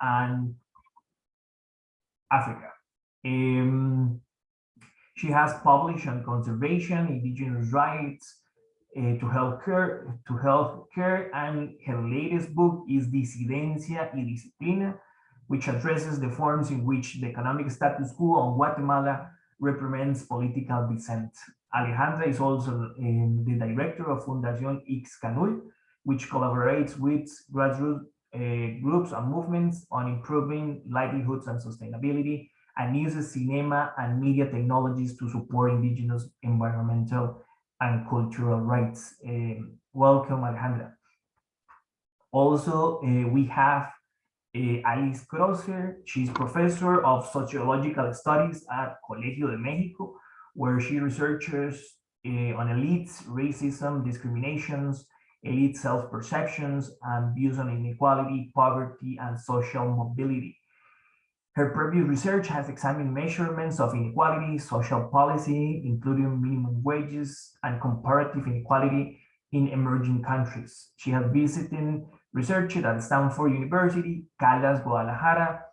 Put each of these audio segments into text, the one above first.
and Africa. She has published on conservation, indigenous rights, to healthcare, and her latest book is Disidencia y Disciplina, which addresses the forms in which the economic status quo on Guatemala represents political dissent. Alejandra is also the director of Fundación Ixcanul, which collaborates with grassroots groups and movements on improving livelihoods and sustainability, and uses cinema and media technologies to support indigenous environmental and cultural rights. Welcome, Alejandra. Also, we have Alice Krozer. She's professor of sociological studies at Colegio de Mexico, where she researches on elites, racism, discriminations, elite self-perceptions, and views on inequality, poverty, and social mobility. Her previous research has examined measurements of inequality, social policy, including minimum wages, and comparative inequality in emerging countries. She has visited research at Stanford University, Caldas, Guadalajara,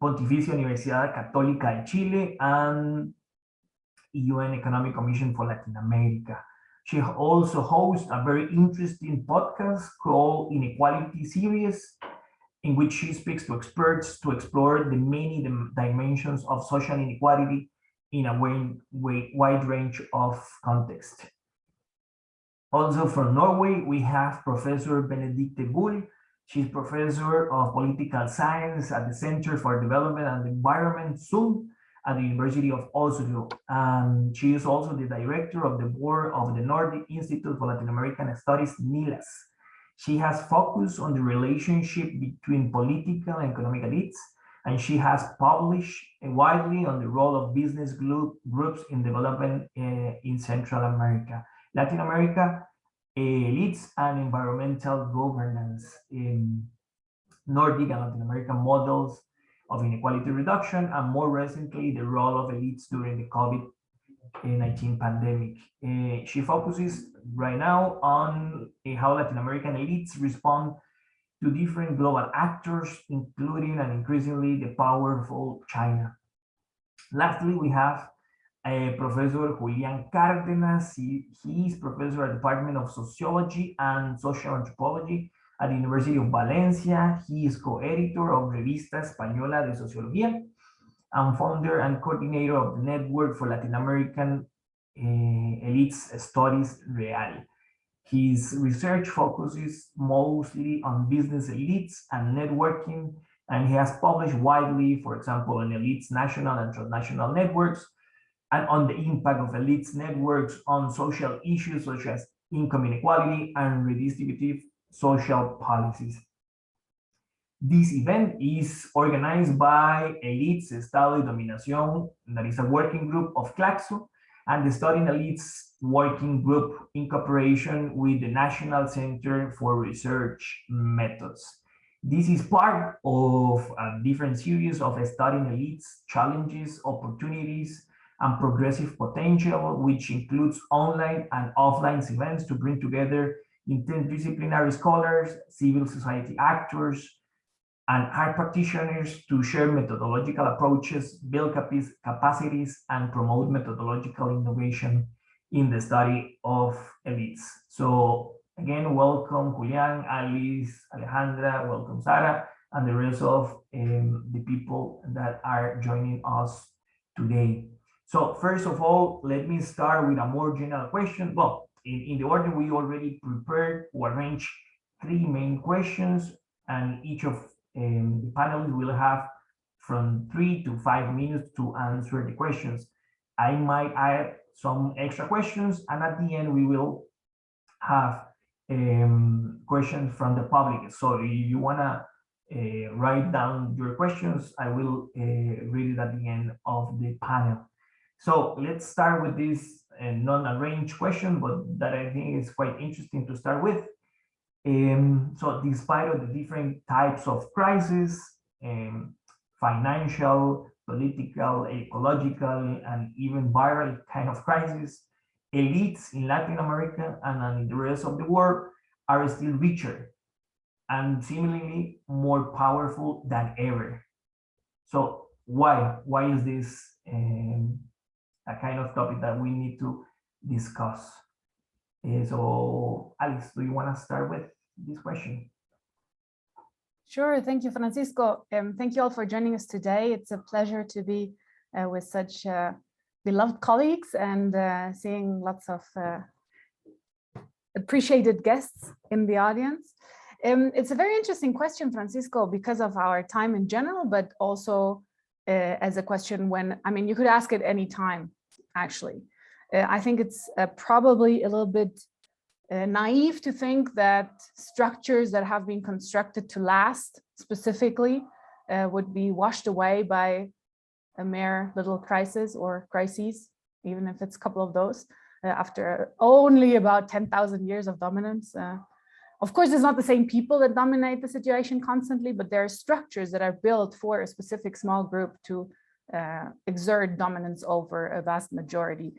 Pontificia Universidad Católica de Chile, and UN Economic Commission for Latin America. She also hosts a very interesting podcast called Inequality Series, in which she speaks to experts to explore the many dimensions of social inequality in a wide range of contexts. Also from Norway, we have Professor Benedicte Bull. She's professor of political science at the Center for Development and Environment, SUM, at the University of Oslo. She is also the director of the board of the Nordic Institute for Latin American Studies, NILAS. She has focused on the relationship between political and economic elites, and she has published widely on the role of business groups in development in Central America, Latin America, elites, and environmental governance in Nordic and Latin American models of inequality reduction, and more recently, the role of elites during the COVID-19 pandemic. She focuses right now on how Latin American elites respond to different global actors, including and increasingly the powerful China. Lastly, we have Professor Julian Cardenas. He is professor at the Department of Sociology and Social Anthropology at the University of Valencia. He is co-editor of Revista Española de Sociología and founder and coordinator of the Network for Latin American Elites Studies, REAL. His research focuses mostly on business elites and networking, and he has published widely, for example, on elites national and transnational networks, and on the impact of elites networks on social issues such as income inequality and redistributive social policies. This event is organized by Elites, Estado y Dominación, that is a working group of CLACSO, and the Studying Elites Working Group in cooperation with the National Center for Research Methods. This is part of a different series of Studying Elites Challenges, Opportunities, and Progressive Potential, which includes online and offline events to bring together interdisciplinary scholars, civil society actors, and art practitioners to share methodological approaches, build capacities, and promote methodological innovation in the study of elites. So again, welcome Julián, Alice, Alejandra, welcome Sara, and the rest of the people that are joining us today. So first of all, let me start with a more general question. Well, in the order we already prepared to arrange 3 main questions, and each of the panelists will have from 3 to 5 minutes to answer the questions. I might add some extra questions, and at the end we will have questions from the public. So if you wanna write down your questions, I will read it at the end of the panel. So let's start with this non-arranged question, but that I think is quite interesting to start with. So despite of the different types of crises, financial, political, ecological, and even viral kind of crisis, elites in Latin America and in the rest of the world are still richer and seemingly more powerful than ever. So why is this a kind of topic that we need to discuss? So Alice, do you want to start with this question? Sure, thank you, Francisco. Thank you all for joining us today. It's a pleasure to be with such beloved colleagues and seeing lots of appreciated guests in the audience. It's a very interesting question, Francisco, because of our time in general, but also as a question when, I mean, you could ask it any time, actually. I think it's probably a little bit naive to think that structures that have been constructed to last specifically would be washed away by a mere little crisis or crises, even if it's a couple of those, after only about 10,000 years of dominance. Of course, it's not the same people that dominate the situation constantly, but there are structures that are built for a specific small group to exert dominance over a vast majority.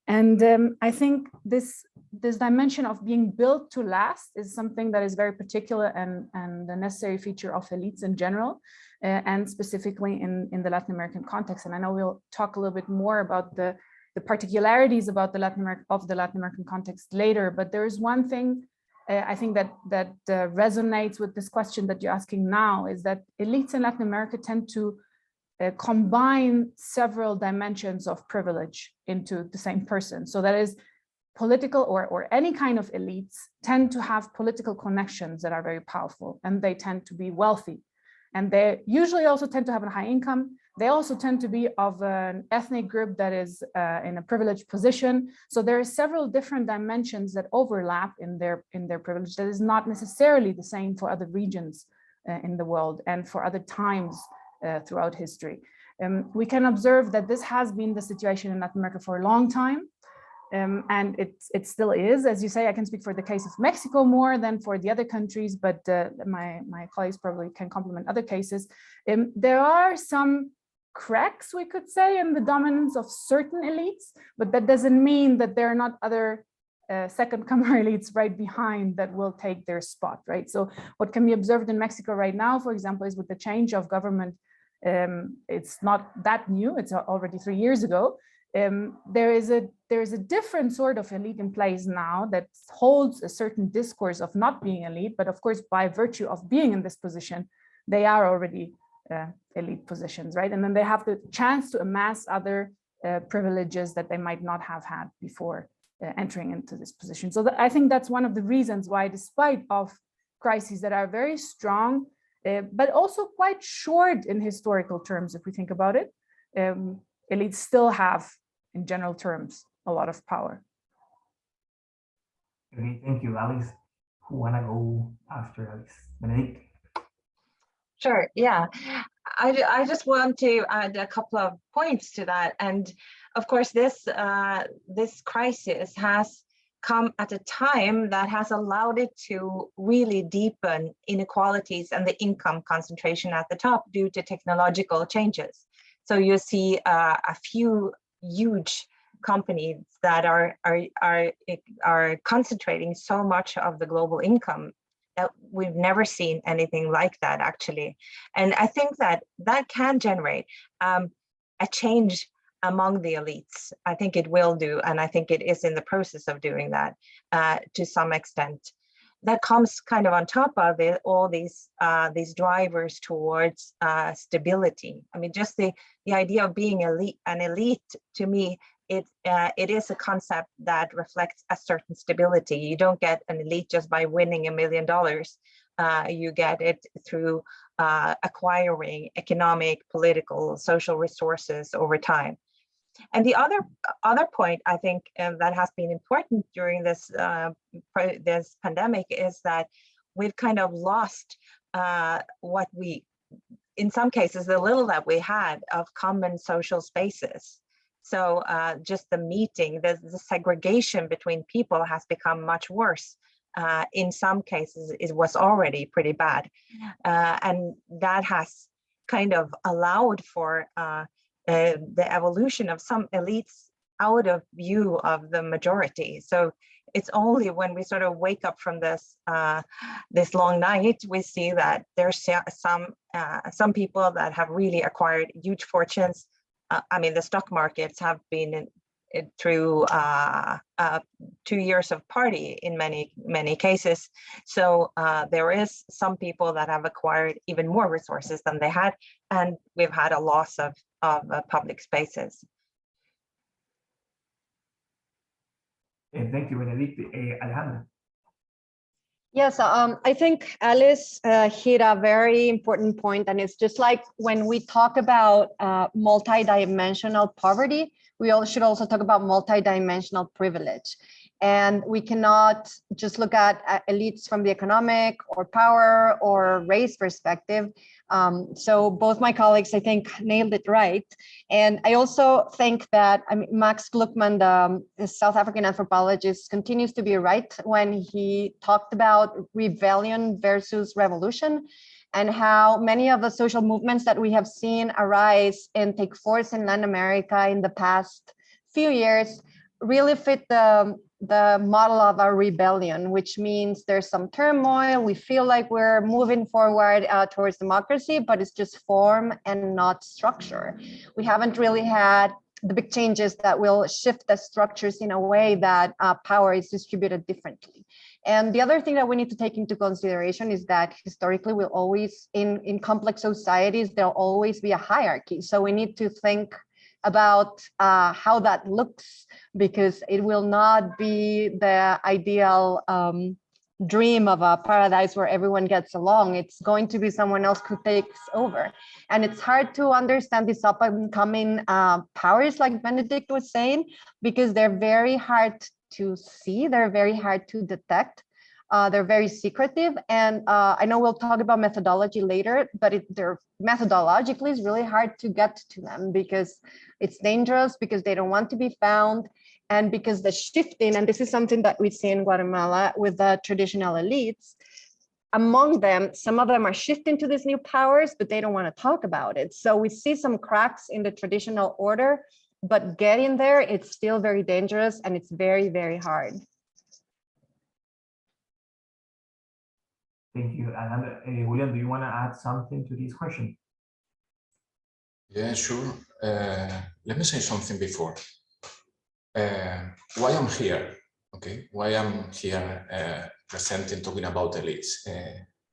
And I think this dimension of being built to last is something that is very particular and a necessary feature of elites in general, and specifically in the Latin American context. And I know we'll talk a little bit more about the particularities about the Latin American context later, but there is one thing I think that resonates with this question that you're asking now, is that elites in Latin America tend to combine several dimensions of privilege into the same person. So that is political or any kind of elites tend to have political connections that are very powerful, and they tend to be wealthy. And they usually also tend to have a high income. They also tend to be of an ethnic group that is in a privileged position. So there are several different dimensions that overlap in their privilege that is not necessarily the same for other regions in the world and for other times throughout history. We can observe that this has been the situation in Latin America for a long time. And it still is, as you say. I can speak for the case of Mexico more than for the other countries, but my colleagues probably can complement other cases. There are some cracks, we could say, in the dominance of certain elites, but that doesn't mean that there are not other second-comer elites right behind that will take their spot, right? So what can be observed in Mexico right now, for example, is with the change of government. It's not that new, it's already 3 years ago. There is a different sort of elite in place now that holds a certain discourse of not being elite, but of course, by virtue of being in this position, they are already elite positions, right? And then they have the chance to amass other privileges that they might not have had before entering into this position. So I think that's one of the reasons why, despite of crises that are very strong, but also quite short in historical terms, if we think about it, elites still have, in general terms, a lot of power. Okay, thank you, Alice. Who wanna go after Alice? Benedict? Sure, yeah. I just want to add a couple of points to that. And of course, this crisis has come at a time that has allowed it to really deepen inequalities and the income concentration at the top due to technological changes. So you see a few huge companies that are concentrating so much of the global income that we've never seen anything like that, actually. And I think that can generate a change among the elites. I think it will do, and I think it is in the process of doing that to some extent. That comes kind of on top of it, all these drivers towards stability. I mean, just the idea of being an elite, to me, it is a concept that reflects a certain stability. You don't get an elite just by winning $1 million. You get it through acquiring economic, political, social resources over time. And the other point I think that has been important during this pandemic is that we've kind of lost what we, in some cases, the little that we had of common social spaces. So just the meeting, the segregation between people has become much worse. In some cases, it was already pretty bad. And that has kind of allowed for the evolution of some elites out of view of the majority. So it's only when we sort of wake up from this this long night, we see that there's some people that have really acquired huge fortunes. I mean, the stock markets have been through 2 years of party in many cases. So there is some people that have acquired even more resources than they had, and we've had a loss of public spaces. Thank you, Benedicte. Alejandra. Yes, I think Alice hit a very important point, and it's just like when we talk about multidimensional poverty, we all should also talk about multidimensional privilege. And we cannot just look at elites from the economic or power or race perspective. So both my colleagues, I think, nailed it right. And I also think that Max Gluckman, the South African anthropologist, continues to be right when he talked about rebellion versus revolution, and how many of the social movements that we have seen arise and take force in Latin America in the past few years really fit the model of a rebellion, which means there's some turmoil. We feel like we're moving forward towards democracy, but it's just form and not structure. We haven't really had the big changes that will shift the structures in a way that power is distributed differently. And the other thing that we need to take into consideration is that historically we'll always, in complex societies, there'll always be a hierarchy. So we need to think about how that looks, because it will not be the ideal dream of a paradise where everyone gets along. It's going to be someone else who takes over. And it's hard to understand these up and coming powers, like Benedict was saying, because they're very hard to see, they're very hard to detect. They're very secretive, and I know we'll talk about methodology later, but they're methodologically is really hard to get to them because it's dangerous, because they don't want to be found, and because the shifting, and this is something that we see in Guatemala with the traditional elites, among them, some of them are shifting to these new powers, but they don't want to talk about it. So we see some cracks in the traditional order, but getting there, it's still very dangerous, and it's very, very hard. Thank you, Alejandra. Julian, do you want to add something to this question? Yeah, sure. Let me say something before. Why I'm here, okay? Why I'm here presenting, talking about elites.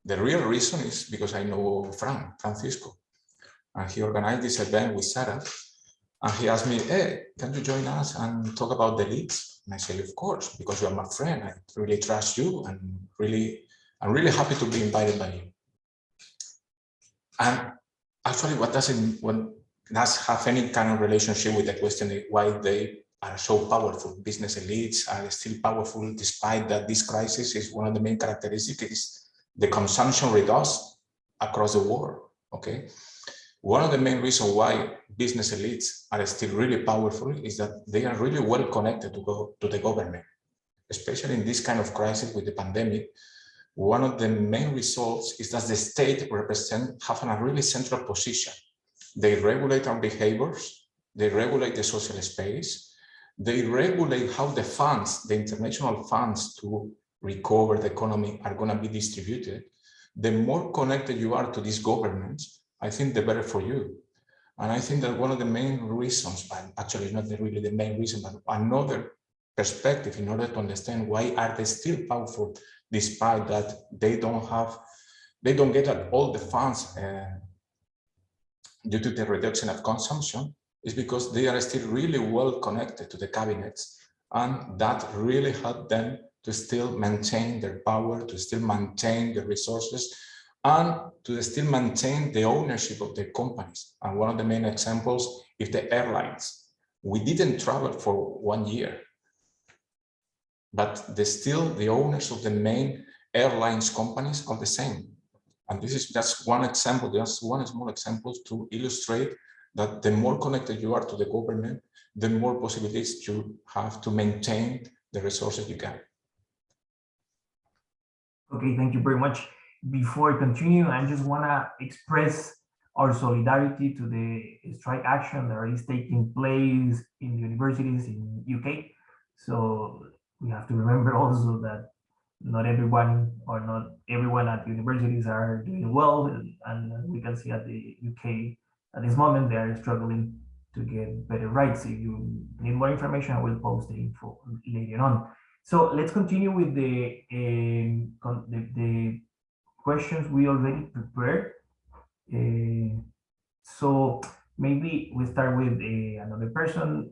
The real reason is because I know Francisco, and he organized this event with Sarah, and he asked me, hey, can you join us and talk about the elites? And I said, of course, because you are my friend. I really trust you, and I'm really happy to be invited by you. And actually, what does have any kind of relationship with the question why they are so powerful? Business elites are still powerful, despite that this crisis is one of the main characteristics is the consumption reduced across the world, okay? One of the main reasons why business elites are still really powerful is that they are really well connected to the government, especially in this kind of crisis with the pandemic. One of the main results is that the state have a really central position. They regulate our behaviors, they regulate the social space, they regulate how the funds, the international funds to recover the economy are going to be distributed. The more connected you are to these governments, I think the better for you. And I think that one of the main reasons, but actually not really the main reason, but another perspective in order to understand why are they still powerful, despite that they don't get all the funds due to the reduction of consumption, is because they are still really well connected to the cabinets, and that really helped them to still maintain their power, to still maintain the resources, and to still maintain the ownership of their companies. And one of the main examples is the airlines. We didn't travel for 1 year, but still the owners of the main airlines companies are the same. And this is just one example, just one small example to illustrate that the more connected you are to the government, the more possibilities you have to maintain the resources you can. Okay, thank you very much. Before I continue, I just want to express our solidarity to the strike action that is taking place in the universities in UK. So we have to remember also that not everyone or not everyone at universities are doing well, and we can see at the UK at this moment they are struggling to get better rights. If you need more information, I will post the info later on. So let's continue with the questions we already prepared. So maybe we start with another person.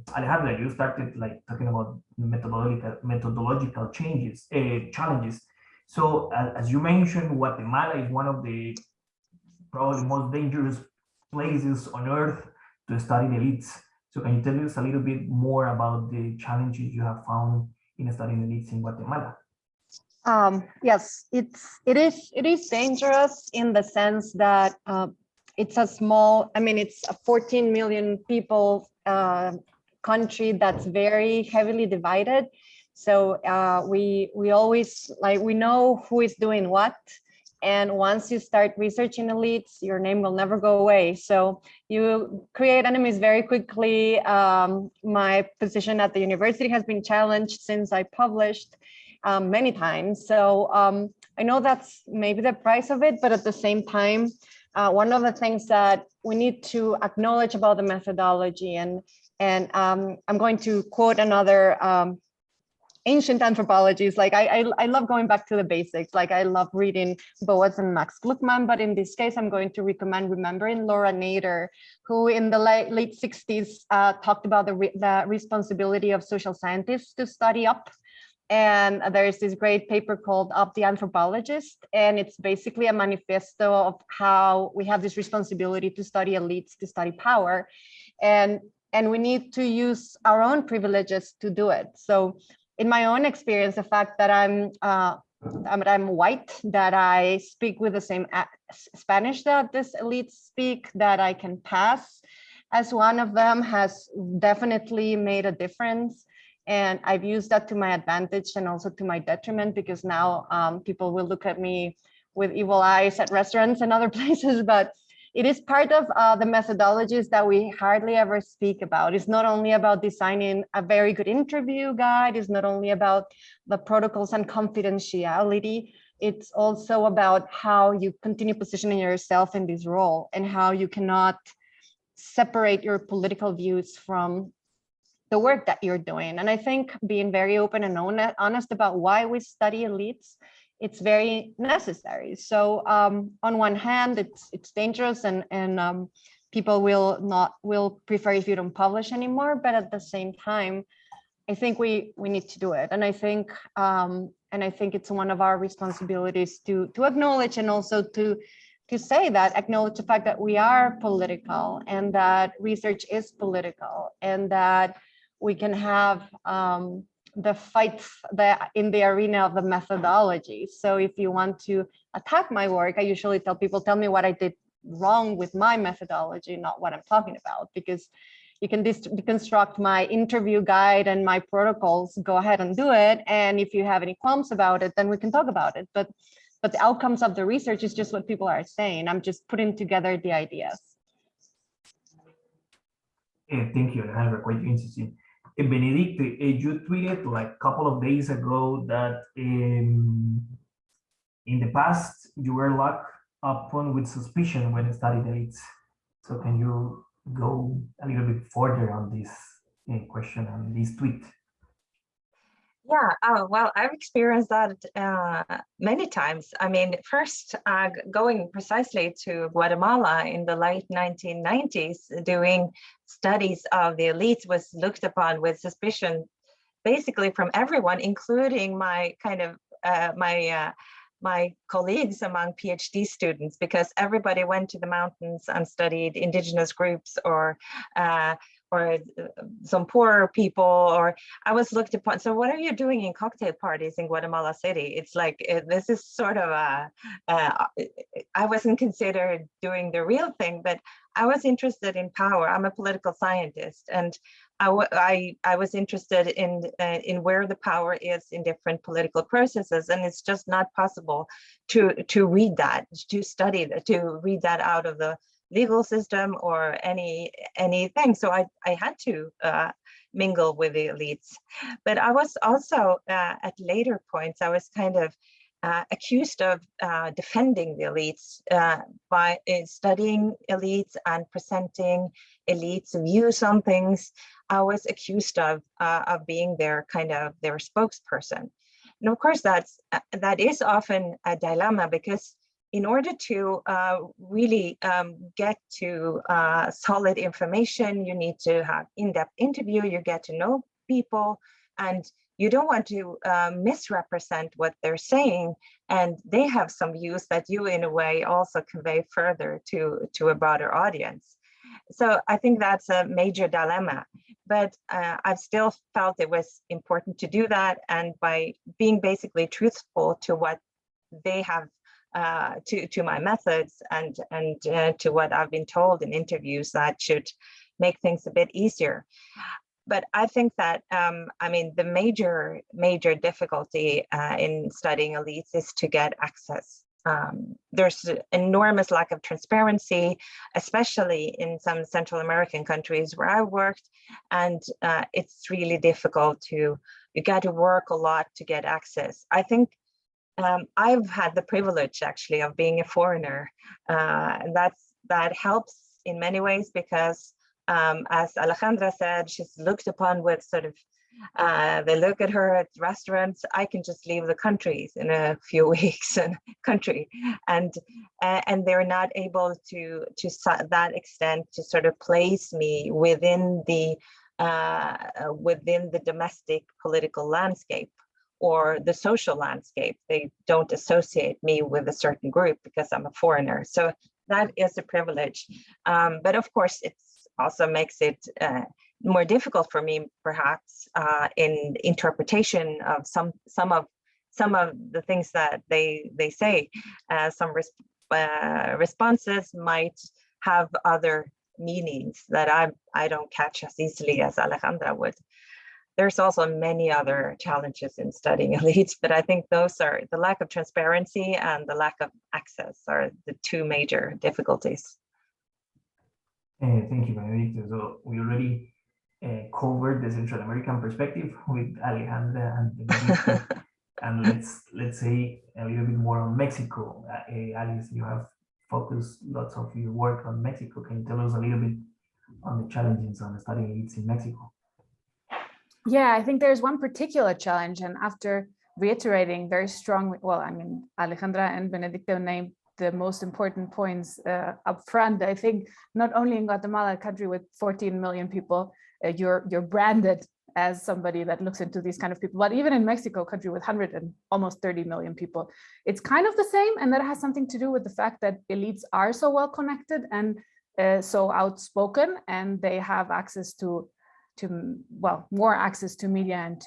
Alejandra, you started like talking about methodological challenges. So as you mentioned, Guatemala is one of the probably most dangerous places on earth to study the elites. So can you tell us a little bit more about the challenges you have found in studying elites in Guatemala? Yes, it is dangerous in the sense that it's a small, I mean, it's a 14 million people country that's very heavily divided. So we always, like, we know who is doing what. And once you start researching elites, your name will never go away. So you create enemies very quickly. My position at the university has been challenged since I published many times. So I know that's maybe the price of it, but at the same time, one of the things that we need to acknowledge about the methodology, and I'm going to quote another ancient anthropologies. Like I love going back to the basics. Like I love reading Boas and Max Gluckman, but in this case, I'm going to recommend remembering Laura Nader, who in the late 60s talked about the responsibility of social scientists to study up. And there's this great paper called Up the Anthropologist, and it's basically a manifesto of how we have this responsibility to study elites, to study power, and we need to use our own privileges to do it. So in my own experience, the fact that I'm white, that I speak with the same Spanish that these elites speak, that I can pass as one of them, has definitely made a difference. And I've used that to my advantage and also to my detriment, because now people will look at me with evil eyes at restaurants and other places. But it is part of the methodologies that we hardly ever speak about. It's not only about designing a very good interview guide. It's not only about the protocols and confidentiality. It's also about how you continue positioning yourself in this role, and how you cannot separate your political views from the work that you're doing. And I think being very open and honest about why we study elites, it's very necessary. So on one hand, it's dangerous, and people will prefer if you don't publish anymore. But at the same time, I think we need to do it. And I think it's one of our responsibilities to acknowledge, and also to say that, acknowledge the fact that we are political, and that research is political, and that we can have the fights in the arena of the methodology. So if you want to attack my work, I usually tell people, tell me what I did wrong with my methodology, not what I'm talking about, because you can deconstruct my interview guide and my protocols, go ahead and do it. And if you have any qualms about it, then we can talk about it. But the outcomes of the research is just what people are saying. I'm just putting together the ideas. Thank you, Alejandra, quite interesting. Benedicte, you tweeted like a couple of days ago that in the past you were looked upon with suspicion when studying elites. So can you go a little bit further on this question and this tweet? Yeah, well, I've experienced that many times. I mean, first going precisely to Guatemala in the late 1990s, doing studies of the elites was looked upon with suspicion, basically from everyone, including my kind of my colleagues among PhD students, because everybody went to the mountains and studied indigenous groups or some poorer people, or I was looked upon. So what are you doing in cocktail parties in Guatemala City? It's like, this is sort of I wasn't considered doing the real thing, but I was interested in power. I'm a political scientist, and I was interested in where the power is in different political processes, and it's just not possible to read that, to study that, to read that out of the legal system or anything. So I had to mingle with the elites. But I was also, at later points, I was kind of accused of defending the elites by studying elites and presenting elites' views on things. I was accused of being their spokesperson. And of course, that is often a dilemma, because in order to really get to solid information, you need to have in-depth interview, you get to know people, and you don't want to misrepresent what they're saying, and they have some views that you in a way also convey further to a broader audience. So I think that's a major dilemma, but I've still felt it was important to do that, and by being basically truthful to what they have, to my methods and to what I've been told in interviews, that should make things a bit easier. But I think that, I mean, the major difficulty in studying elites is to get access. There's an enormous lack of transparency, especially in some Central American countries where I worked, and it's really difficult you got to work a lot to get access. I think I've had the privilege actually of being a foreigner, and that helps in many ways, because as Alejandra said, she's looked upon with sort of, they look at her at restaurants. I can just leave the countries in a few weeks and they're not able to that extent to sort of place me within the domestic political landscape or the social landscape. They don't associate me with a certain group because I'm a foreigner. So that is a privilege. But of course, it's also makes it more difficult for me, perhaps, in interpretation of some of the things that they say. Some responses might have other meanings that I don't catch as easily as Alejandra would. There's also many other challenges in studying elites, but I think those are the lack of transparency and the lack of access are the two major difficulties. Thank you, Benedicte. So we already covered the Central American perspective with Alejandra and Benedicte. And let's say a little bit more on Mexico. Alice, you have focused lots of your work on Mexico. Can you tell us a little bit on the challenges on studying elites in Mexico? Yeah, I think there's one particular challenge, and after reiterating very strongly, well, I mean, Alejandra and Benedicte named the most important points up front. I think not only in Guatemala, a country with 14 million people, you're branded as somebody that looks into these kind of people, but even in Mexico, a country with almost 30 million people, it's kind of the same, and that has something to do with the fact that elites are so well connected and so outspoken, and they have access to more access to media and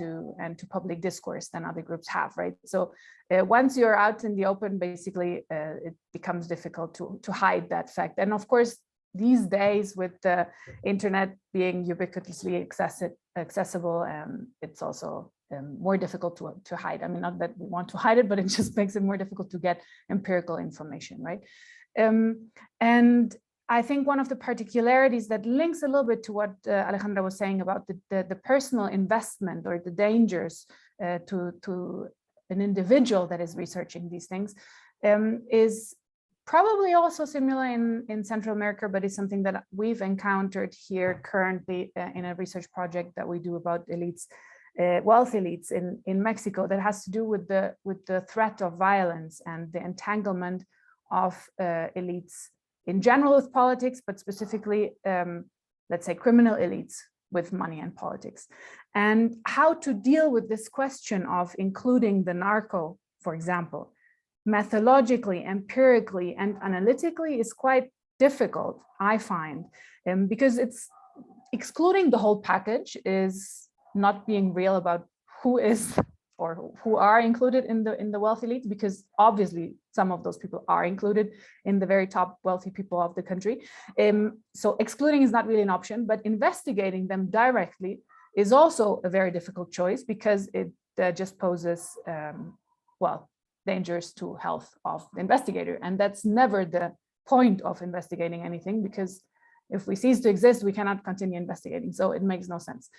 to public discourse than other groups have, right? So once you're out in the open, basically it becomes difficult to hide that fact. And of course, these days with the internet being ubiquitously accessible, it's also more difficult to hide. I mean, not that we want to hide it, but it just makes it more difficult to get empirical information, right? And I think one of the particularities that links a little bit to what Alejandra was saying about the personal investment or the dangers to an individual that is researching these things is probably also similar in Central America, but it's something that we've encountered here currently in a research project that we do about elites, wealth elites in Mexico, that has to do with the threat of violence and the entanglement of elites in general with politics, but specifically, let's say, criminal elites with money and politics, and how to deal with this question of including the narco, for example, methodologically, empirically, and analytically is quite difficult, I find, because it's excluding the whole package is not being real about who is or who are included in the wealthy elite, because obviously some of those people are included in the very top wealthy people of the country. So excluding is not really an option, but investigating them directly is also a very difficult choice, because it just poses, dangers to health of the investigator. And that's never the point of investigating anything, because If we cease to exist, we cannot continue investigating. So it makes no sense.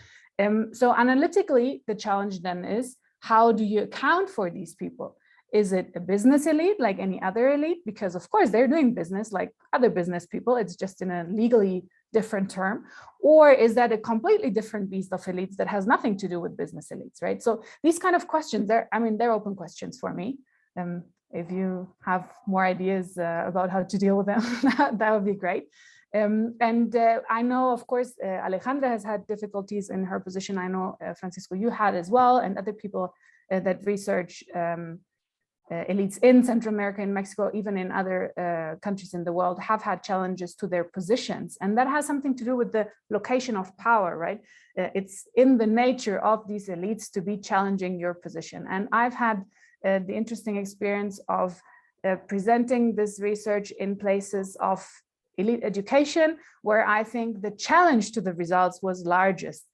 So analytically, the challenge then is, how do you account for these people? Is it a business elite like any other elite? Because of course they're doing business like other business people, it's just in a legally different term. Or is that a completely different beast of elites that has nothing to do with business elites, right? So these kind of questions, they're open questions for me. If you have more ideas about how to deal with them, that would be great. I know, of course, Alejandra has had difficulties in her position. I know, Francisco, you had as well, and other people that research elites in Central America and Mexico, even in other countries in the world, have had challenges to their positions. And that has something to do with the location of power, right? It's in the nature of these elites to be challenging your position. And I've had the interesting experience of presenting this research in places of elite education, where I think the challenge to the results was largest.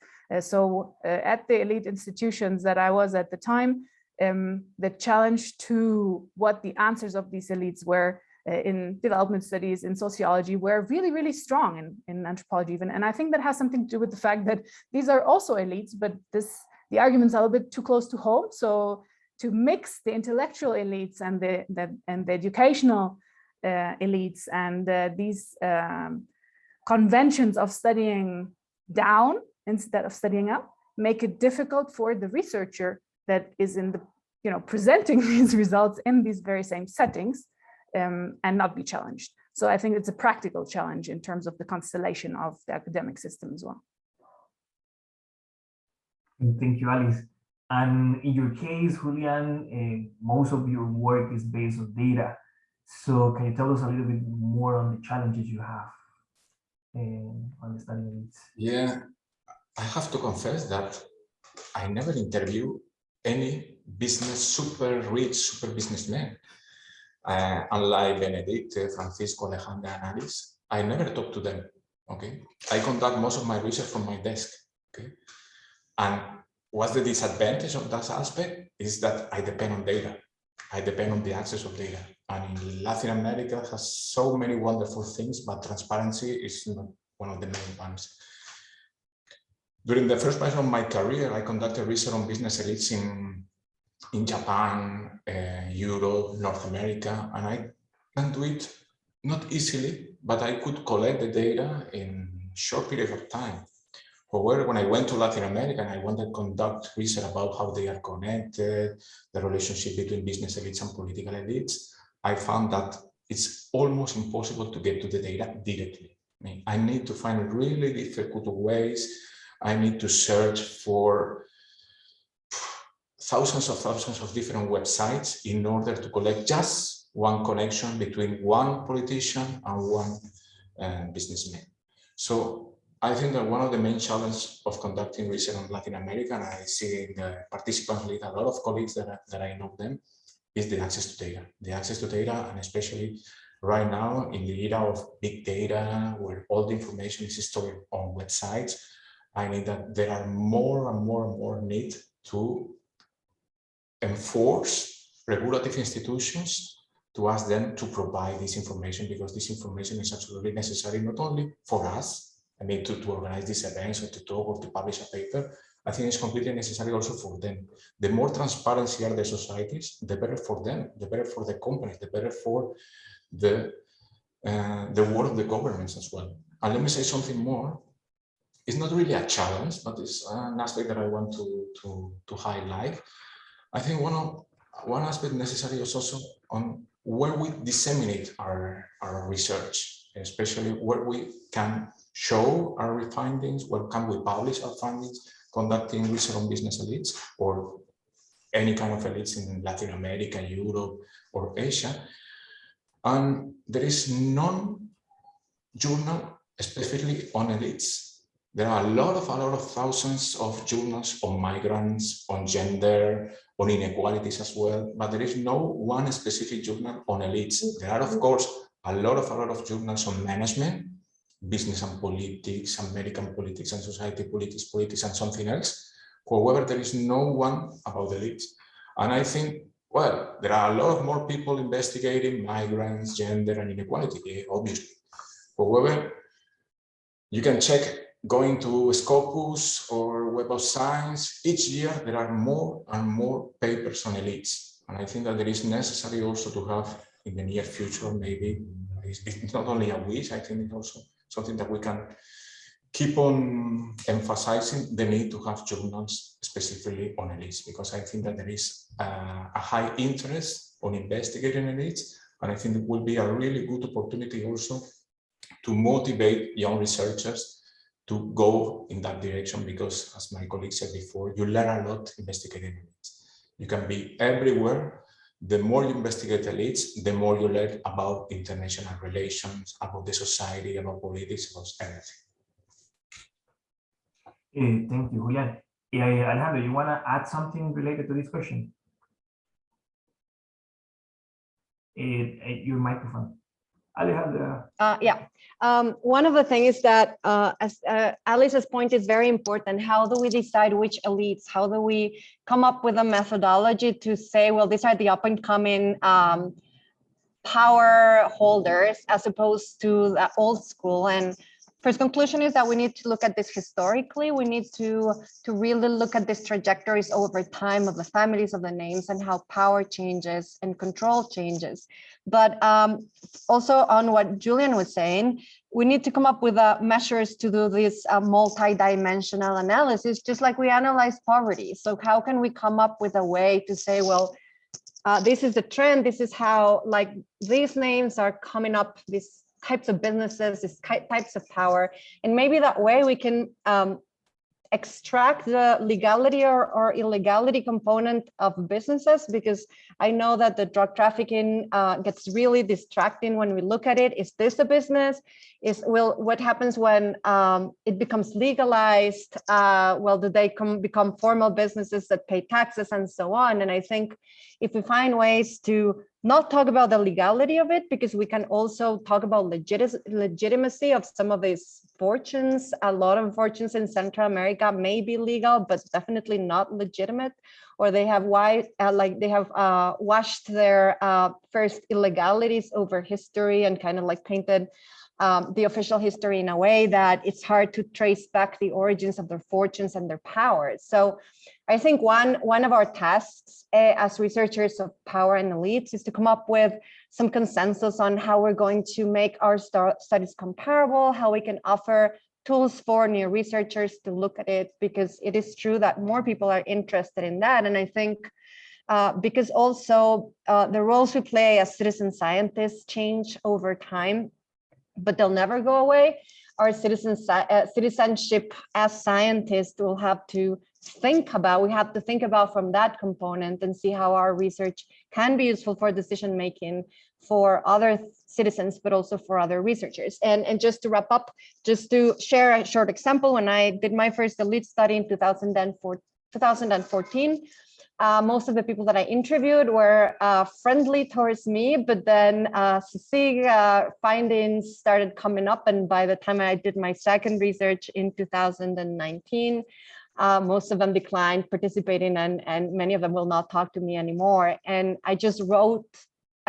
So at the elite institutions that I was at the time, the challenge to what the answers of these elites were in development studies, in sociology, were really, really strong in anthropology even. And I think that has something to do with the fact that these are also elites, but the argument's a little bit too close to home. So to mix the intellectual elites and the educational elites and these conventions of studying down instead of studying up, make it difficult for the researcher that is in the, presenting these results in these very same settings and not be challenged. So I think it's a practical challenge in terms of the constellation of the academic system as well. Thank you, Alice. And in your case, Julian, most of your work is based on data. So can you tell us a little bit more on the challenges you have on studying it? Yeah, I have to confess that I never interview any super rich, super businessman. Unlike Benedicte, Francisco, Alejandra, and Alice, I never talk to them, okay? I conduct most of my research from my desk, okay? And what's the disadvantage of that aspect is that I depend on data. I depend on the access of data. And in Latin America has so many wonderful things, but transparency is not one of the main ones. During the first part of my career, I conducted research on business elites in Japan, Europe, North America, and I can do it not easily, but I could collect the data in a short period of time. However, when I went to Latin America and I wanted to conduct research about how they are connected, the relationship between business elites and political elites, I found that it's almost impossible to get to the data directly. I need to find really difficult ways. I need to search for thousands of different websites in order to collect just one connection between one politician and one businessman. So I think that one of the main challenges of conducting research on Latin America, and I see in the participants lead a lot of colleagues that I know them, is the access to data. The access to data, and especially right now in the era of big data, where all the information is stored on websites, I think that there are more and more need to enforce regulative institutions to ask them to provide this information, because this information is absolutely necessary, not only for us, I mean, to organize these events or to talk or to publish a paper. I think it's completely necessary also for them. The more transparency are the societies, the better for them, the better for the companies, the better for the work of the governments as well. And let me say something more. It's not really a challenge, but it's an aspect that I want to highlight. I think one aspect necessary is also on where we disseminate our research, especially where we can show our findings, where can we publish our findings, conducting research on business elites or any kind of elites in Latin America, Europe, or Asia. And there is non-journal specifically on elites. There are a lot of thousands of journals on migrants, on gender, on inequalities as well, but there is no one specific journal on elites. There are, of course, a lot of journals on management, business and politics, American politics and society politics and something else. However, there is no one about elites. And I think, well, there are a lot of more people investigating migrants, gender, and inequality, obviously. However, You can check going to Scopus or Web of Science. Each year there are more and more papers on elites. And I think that there is necessary also to have in the near future, maybe, it's not only a wish, I think it's also something that we can keep on emphasizing the need to have journals specifically on elites, because I think that there is a high interest on investigating elites. And I think it will be a really good opportunity also to motivate young researchers to go in that direction, because as my colleague said before, you learn a lot investigating elites. You can be everywhere. The more you investigate elites, the more you learn about international relations, about the society, about politics, about everything. Thank you, Julian. Alejandra, you want to add something related to this question? Your microphone. Alejandra. Yeah. One of the things is that, as Alice's point is very important, how do we decide which elites? How do we come up with a methodology to say, well, these are the up and coming power holders as opposed to the old school? And first conclusion is that we need to look at this historically. We need to really look at these trajectories over time of the families of the names and how power changes and control changes. But also on what Julian was saying, we need to come up with measures to do this multi-dimensional analysis, just like we analyze poverty. So how can we come up with a way to say, well, this is the trend, this is how like these names are coming up, these types of businesses, these types of power, and maybe that way we can extract the legality or illegality component of businesses, because I know that the drug trafficking gets really distracting when we look at it. Is this a business? What happens when it becomes legalized? Well, do they become formal businesses that pay taxes and so on? And I think if we find ways to not talk about the legality of it, because we can also talk about legitimacy of some of these fortunes. A lot of fortunes in Central America may be legal, but definitely not legitimate, or they have washed their first illegalities over history and kind of like painted the official history in a way that it's hard to trace back the origins of their fortunes and their powers. So I think one of our tasks as researchers of power and elites is to come up with some consensus on how we're going to make our studies comparable, how we can offer tools for new researchers to look at it, because it is true that more people are interested in that. And I think because also the roles we play as citizen scientists change over time, but they'll never go away. Our citizenship as scientists will have to think about from that component and see how our research can be useful for decision making for other citizens, but also for other researchers. And just to wrap up, just to share a short example, when I did my first elite study in 2014, most of the people that I interviewed were friendly towards me, but then findings started coming up. And by the time I did my second research in 2019, most of them declined participating, and many of them will not talk to me anymore. And I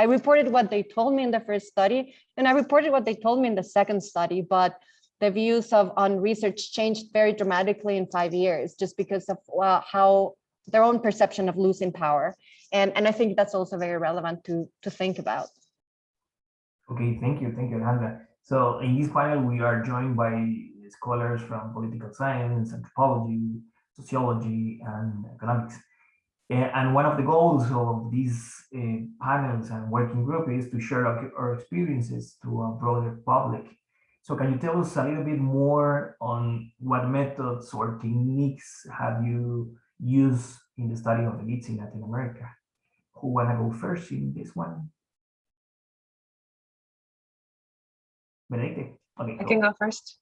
reported what they told me in the first study, and I reported what they told me in the second study, but the views on research changed very dramatically in 5 years, just because of how their own perception of losing power. And I think that's also very relevant to think about. Okay, thank you, Alejandra. So in this panel, we are joined by scholars from political science, anthropology, sociology, and economics. And one of the goals of these panels and working group is to share our experiences to a broader public. So can you tell us a little bit more on what methods or techniques have you used in the study of elites in Latin America? Who wanna go first in this one? Benedicte? Okay, I can go first,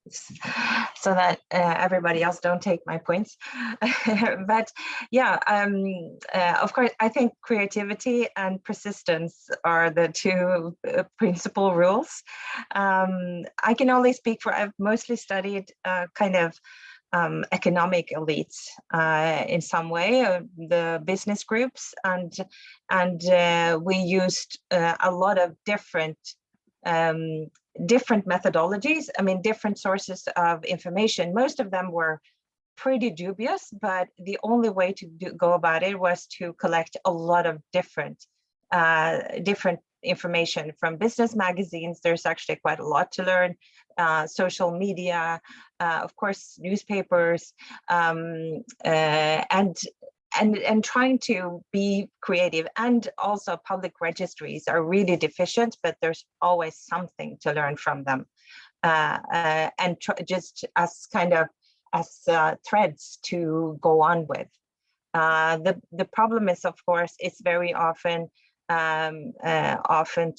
so that everybody else don't take my points. But yeah, of course, I think creativity and persistence are the two principal rules. I can only speak for, I've mostly studied kind of economic elites in some way, the business groups, and we used a lot of different different methodologies. I mean, different sources of information. Most of them were pretty dubious, but the only way to go about it was to collect a lot of different information from business magazines. There's actually quite a lot to learn. Social media, of course, newspapers, and trying to be creative. And also public registries are really deficient, but there's always something to learn from them. And just as kind of threads to go on with. The problem is, of course, it's very often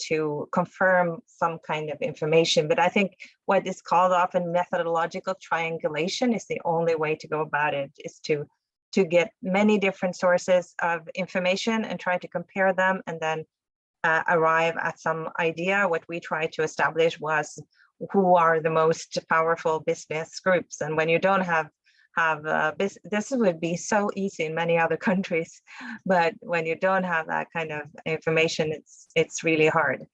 to confirm some kind of information. But I think what is called often methodological triangulation is the only way to go about it, is to get many different sources of information and try to compare them, and then arrive at some idea. What we tried to establish was who are the most powerful business groups. And when you don't have this would be so easy in many other countries, but when you don't have that kind of information, it's really hard.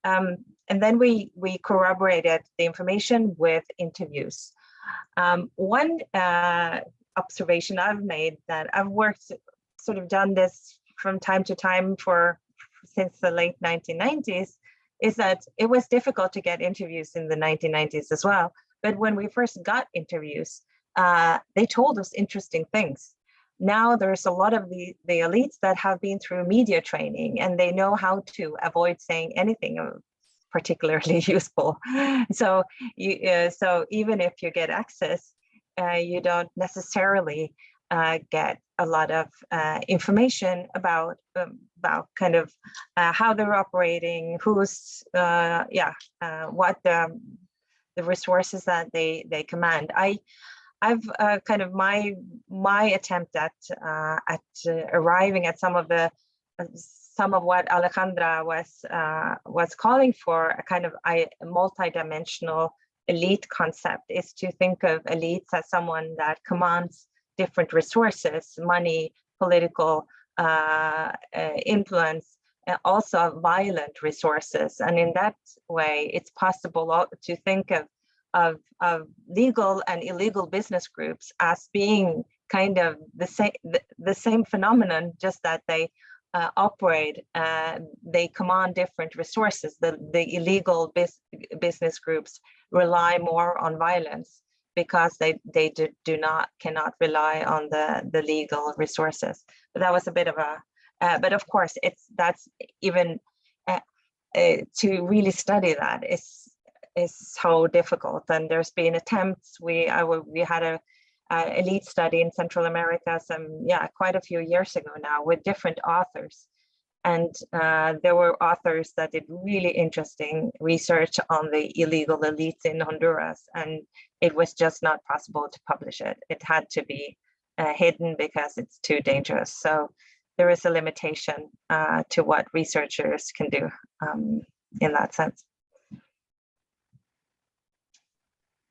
And then we corroborated the information with interviews. One observation I've made, that I've done this from time to time since the late 1990s, is that it was difficult to get interviews in the 1990s as well. But when we first got interviews, they told us interesting things. Now there's a lot of the elites that have been through media training, and they know how to avoid saying anything particularly useful. So even if you get access, you don't necessarily get a lot of information about kind of how they're operating, who's what the resources that they command. I've kind of my attempt at arriving at some of what Alejandra was calling for, a kind of multidimensional elite concept, is to think of elites as someone that commands different resources, money, political influence, and also violent resources. And in that way, it's possible to think of legal and illegal business groups as being kind of the same phenomenon, just that they operate, they command different resources. The illegal business groups rely more on violence because they cannot rely on the legal resources. But that was a bit of a, but of course that's even to really study that is so difficult. And there's been attempts. We had a elite study in Central America quite a few years ago now, with different authors, and there were authors that did really interesting research on the illegal elites in Honduras, and it was just not possible to publish it. It had to be hidden because it's too dangerous. So there is a limitation to what researchers can do in that sense.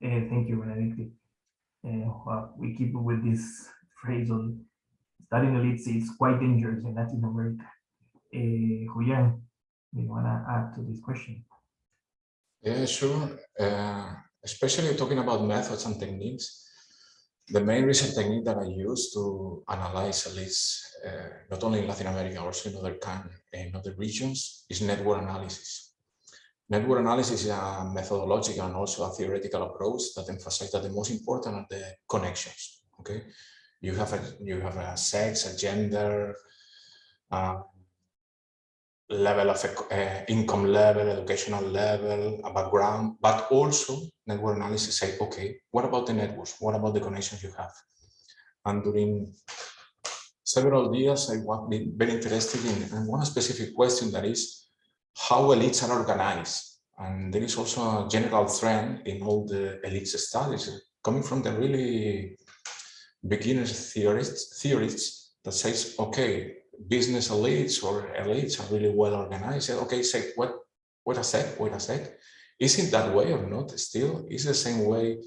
Thank you, Benedicte. We keep with this phrase on studying elites. It's quite dangerous in Latin America. Julián, do you want to add to this question? Yeah, sure. Especially talking about methods and techniques, the main research technique that I use to analyze elites, not only in Latin America, also in other regions, is network analysis. Network analysis is a methodological and also a theoretical approach that emphasizes that the most important are the connections. Okay, you have a sex, a gender, level of income level, educational level, a background, but also network analysis say, okay, what about the networks? What about the connections you have? And during several years, I was very interested in one specific question, that is how elites are organized. And there is also a general trend in all the elites studies coming from the really beginners theorists that says, okay, business elites or elites are really well organized. Okay, say, wait a sec. Is it that way or not? Still, is the same way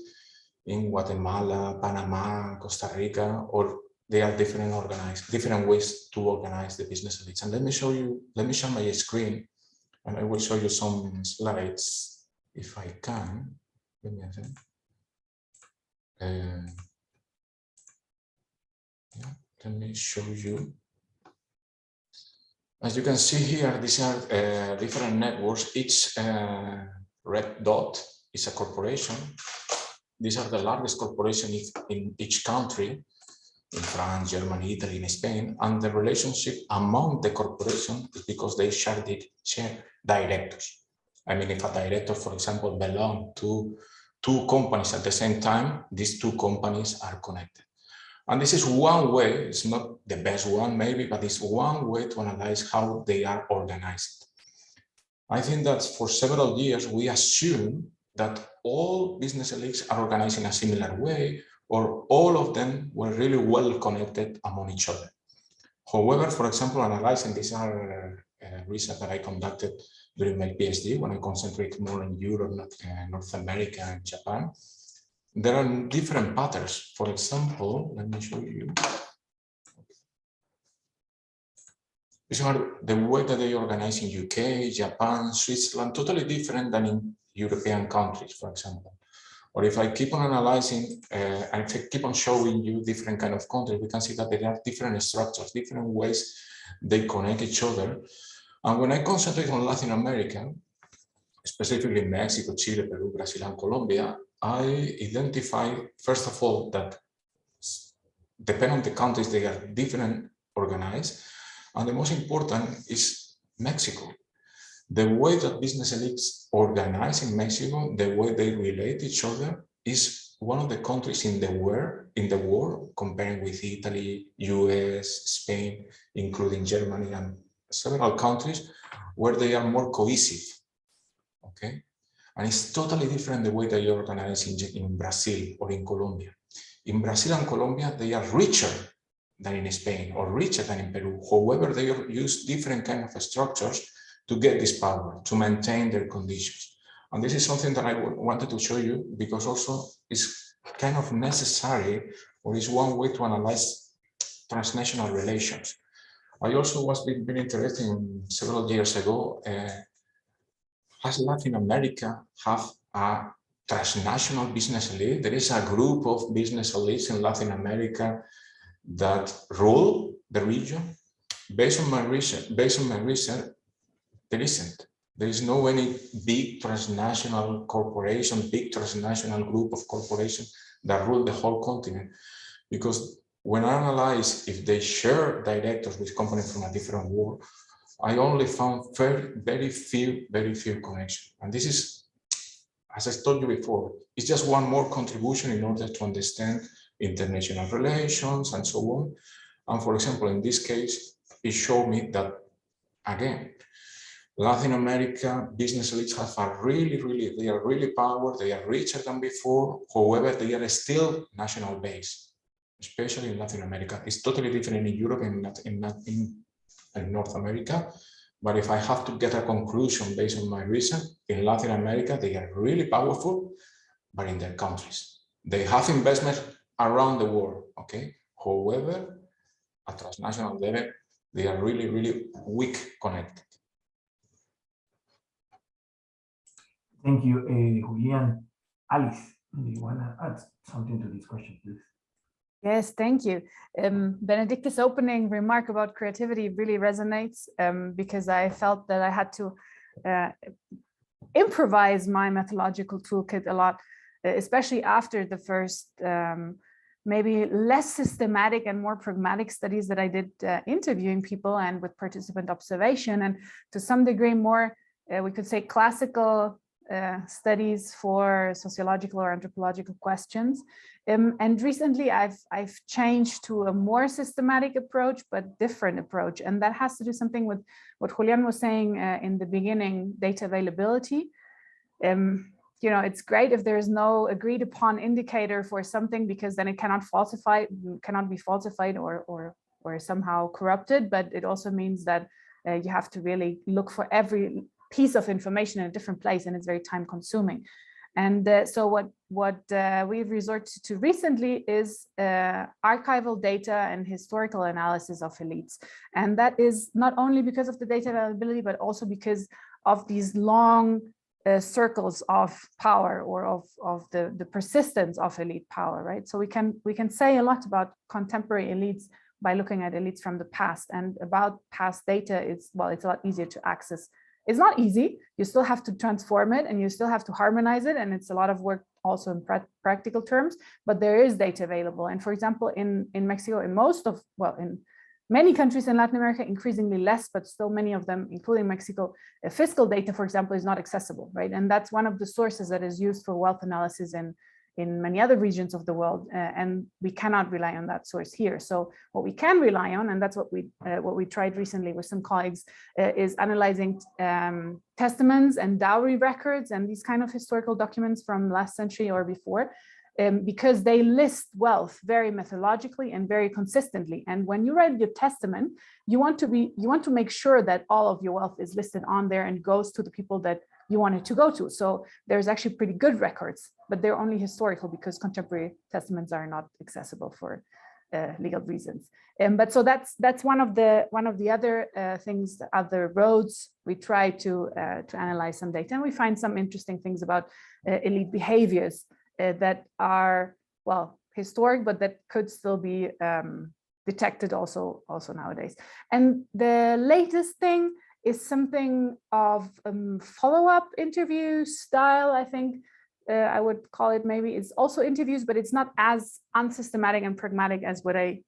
in Guatemala, Panama, Costa Rica, or they are different ways to organize the business elites? And let me share my screen, and I will show you some slides if I can, let me see. Yeah, let me show you. As you can see here, these are different networks. Each red dot is a corporation. These are the largest corporations in each country, in France, Germany, Italy, and Spain. And the relationship among the corporations is because they share directors. I mean, if a director, for example, belongs to two companies at the same time, these two companies are connected. And this is one way, it's not the best one maybe, but it's one way to analyze how they are organized. I think that for several years, we assume that all business elites are organized in a similar way, or all of them were really well connected among each other. However, for example, analyzing these are research that I conducted during my PhD when I concentrated more in Europe, North America, and Japan. There are different patterns. For example, let me show you. These are the way that they organize in UK, Japan, Switzerland, totally different than in European countries, for example. Or if I keep on analyzing and if I keep on showing you different kind of countries, we can see that there are different structures, different ways they connect each other. And when I concentrate on Latin America, specifically Mexico, Chile, Peru, Brazil, and Colombia, I identify, first of all, that depending on the countries, they are different organized. And the most important is Mexico. The way that business elites organize in Mexico, the way they relate each other, is one of the countries in the world, comparing with Italy, US, Spain, including Germany and several countries, where they are more cohesive. Okay, and it's totally different the way that you organize in Brazil or in Colombia. In Brazil and Colombia, they are richer than in Spain or richer than in Peru. However, they use different kind of structures to get this power, to maintain their conditions. And this is something that I wanted to show you because also it's kind of necessary, or is one way to analyze transnational relations. I also was very interested in several years ago, has Latin America have a transnational business elite? There is a group of business elites in Latin America that rule the region. Based on my research, there isn't. There is no any big transnational corporation, big transnational group of corporations that rule the whole continent. Because when I analyze if they share directors with companies from a different world, I only found very few connections. And this is, as I told you before, it's just one more contribution in order to understand international relations and so on. And for example, in this case, it showed me that, again, Latin America business elites have a they are really powerful, they are richer than before. However, they are still national based, especially in Latin America. It's totally different in Europe and in North America. But if I have to get a conclusion based on my research, in Latin America, they are really powerful, but in their countries. They have investments around the world, okay? However, at transnational level, they are really weak connected. Thank you, Julián. Alice, do you want to add something to this question, please? Yes, thank you. Benedicte's opening remark about creativity really resonates because I felt that I had to improvise my methodological toolkit a lot, especially after the first maybe less systematic and more pragmatic studies that I did interviewing people and with participant observation, and to some degree more, we could say, classical studies for sociological or anthropological questions. And recently I've changed to a more systematic approach, but different approach. And that has to do something with what Julián was saying in the beginning, data availability. You know, it's great if there is no agreed upon indicator for something, because then it cannot be falsified or somehow corrupted. But it also means that you have to really look for every piece of information in a different place, and it's very time consuming. And so what we've resorted to recently is archival data and historical analysis of elites. And that is not only because of the data availability, but also because of these long circles of power or of the persistence of elite power, right? So we can say a lot about contemporary elites by looking at elites from the past, and about past data it's a lot easier to access. It's not easy, you still have to transform it and you still have to harmonize it, and it's a lot of work also in practical terms, but there is data available. And for example, in Mexico, in many countries in Latin America, increasingly less, but still many of them, including Mexico, fiscal data, for example, is not accessible, right? And that's one of the sources that is used for wealth analysis in many other regions of the world, and we cannot rely on that source here. So what we can rely on, and that's what we tried recently with some colleagues, is analyzing testaments and dowry records and these kind of historical documents from last century or before, because they list wealth very methodologically and very consistently. And when you write your testament, you want to make sure that all of your wealth is listed on there and goes to the people that you want it to go to. So there's actually pretty good records, but they're only historical because contemporary testaments are not accessible for legal reasons. But so that's one of the other things, the other roads we try to analyze some data, and we find some interesting things about elite behaviors that are, well, historic, but that could still be detected also nowadays. And the latest thing is something of follow-up interview style, I think I would call it. Maybe it's also interviews, but it's not as unsystematic and pragmatic as what I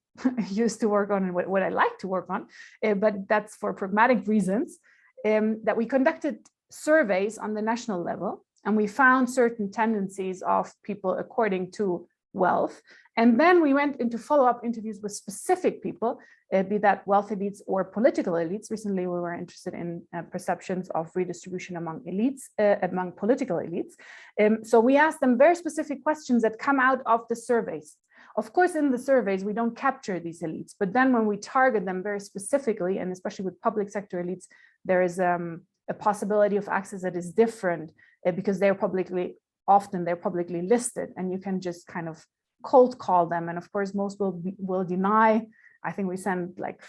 used to work on and what I like to work on, but that's for pragmatic reasons, that we conducted surveys on the national level, and we found certain tendencies of people according to wealth. And then we went into follow-up interviews with specific people, be that wealth elites or political elites. Recently, we were interested in perceptions of redistribution among elites, among political elites. So we asked them very specific questions that come out of the surveys. Of course, in the surveys, we don't capture these elites, but then when we target them very specifically, and especially with public sector elites, there is a possibility of access that is different because they're publicly listed, and you can just kind of cold call them. And of course, most will deny. I think we sent like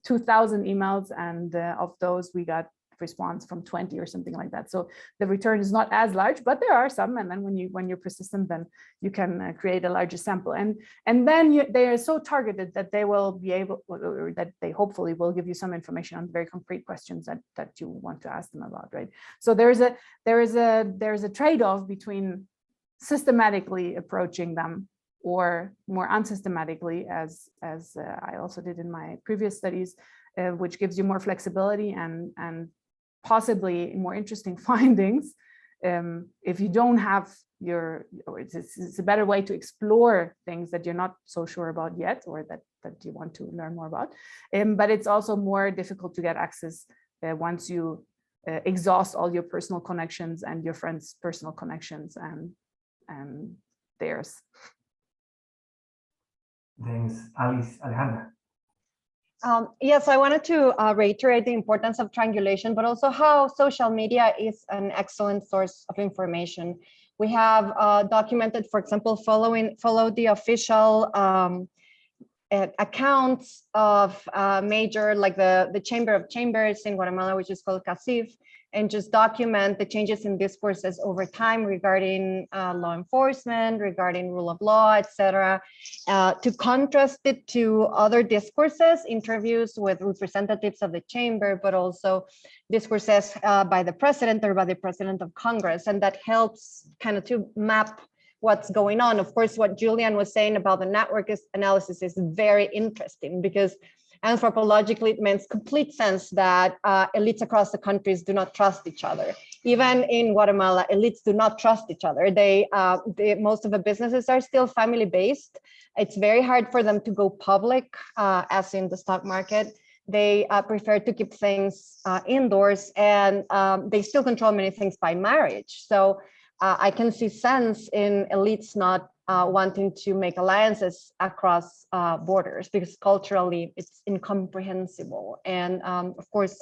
2,000 emails, and of those we got response from 20 or something like that. So the return is not as large, but there are some. And then when you're persistent, then you can create a larger sample. And then they are so targeted that they will be able, or that they hopefully will give you some information on very concrete questions that you want to ask them about, right? So there is a trade-off between systematically approaching them or more unsystematically, as I also did in my previous studies, which gives you more flexibility and possibly more interesting findings. If you don't have it's a better way to explore things that you're not so sure about yet, or that you want to learn more about. But it's also more difficult to get access once you exhaust all your personal connections and your friends' personal connections and theirs. Thanks, Alejandra. Yes, I wanted to reiterate the importance of triangulation, but also how social media is an excellent source of information. We have documented, for example, follow the official accounts of major, like the Chamber of Chambers in Guatemala, which is called CACIF, and just document the changes in discourses over time regarding law enforcement, regarding rule of law, etc., to contrast it to other discourses, interviews with representatives of the chamber, but also discourses by the president or by the president of Congress. And that helps kind of to map what's going on. Of course, what Julian was saying about the network analysis is very interesting, because anthropologically, it makes complete sense that elites across the countries do not trust each other. Even in Guatemala, elites do not trust each other. Most of the businesses are still family-based. It's very hard for them to go public, as in the stock market. They prefer to keep things indoors, and they still control many things by marriage. So I can see sense in elites not wanting to make alliances across borders, because culturally it's incomprehensible and of course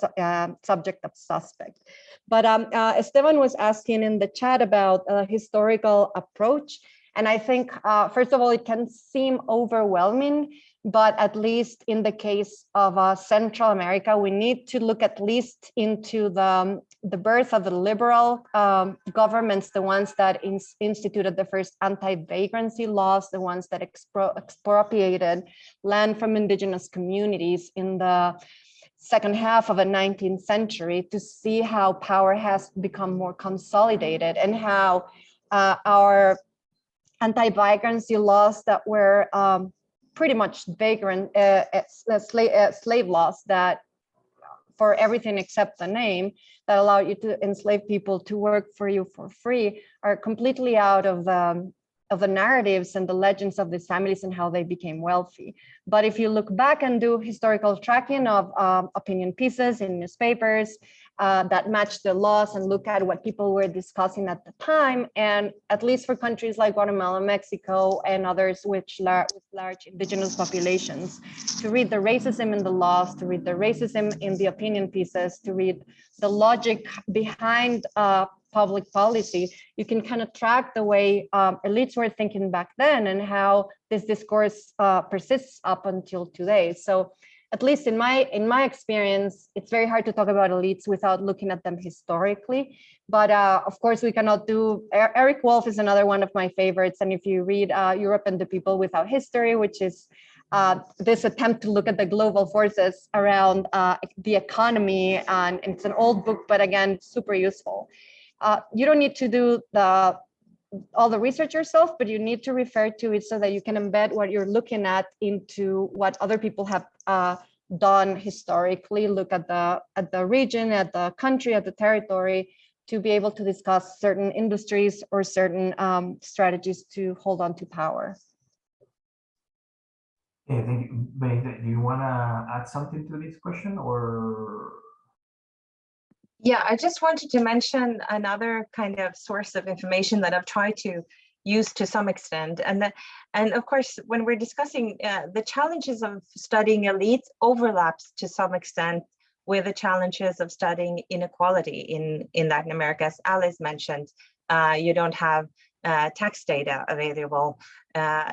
subject of suspect. But Esteban was asking in the chat about a historical approach, and I think first of all it can seem overwhelming, but at least in the case of Central America, we need to look at least into the the birth of the liberal governments, the ones that instituted the first anti-vagrancy laws, the ones that expropriated land from indigenous communities in the second half of the 19th century, to see how power has become more consolidated and how our anti-vagrancy laws that were pretty much vagrant slave laws that for everything except the name, that allow you to enslave people to work for you for free, are completely out of the narratives and the legends of these families and how they became wealthy. But if you look back and do historical tracking of opinion pieces in newspapers that match the laws and look at what people were discussing at the time, and at least for countries like Guatemala, Mexico, and others with large indigenous populations, to read the racism in the laws, to read the racism in the opinion pieces, to read the logic behind public policy, you can kind of track the way elites were thinking back then and how this discourse persists up until today. So at least in my experience, it's very hard to talk about elites without looking at them historically. But of course, we cannot do, Eric Wolf is another one of my favorites. And if you read Europe and the People Without History, which is this attempt to look at the global forces around the economy, and it's an old book, but again, super useful. You don't need to do all the research yourself, but you need to refer to it so that you can embed what you're looking at into what other people have done historically. Look at the region, at the country, at the territory, to be able to discuss certain industries or certain strategies to hold on to power. Yeah, thank you. Benedicte, do you want to add something to this question, or? Yeah, I just wanted to mention another kind of source of information that I've tried to use to some extent. And of course, when we're discussing the challenges of studying elites overlaps to some extent with the challenges of studying inequality in Latin America. As Alice mentioned, you don't have tax data available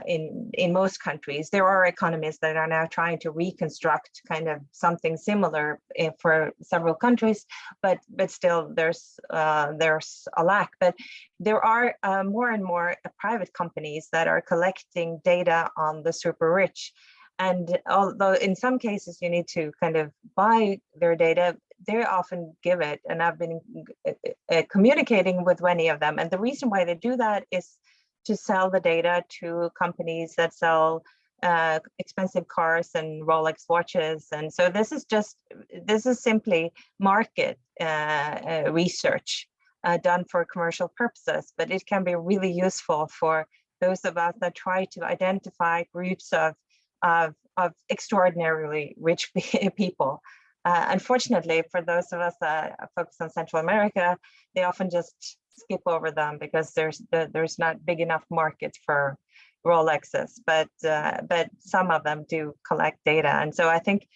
in most countries. There are economies that are now trying to reconstruct kind of something similar for several countries, but still there's a lack. But there are more and more private companies that are collecting data on the super rich. And although in some cases you need to kind of buy their data, they often give it, and I've been communicating with many of them. And the reason why they do that is to sell the data to companies that sell expensive cars and Rolex watches. And so this is simply market research done for commercial purposes, but it can be really useful for those of us that try to identify groups of extraordinarily rich people. Unfortunately, for those of us that focus on Central America, they often just skip over them because there's not big enough market for Rolexes, but some of them do collect data. And so I think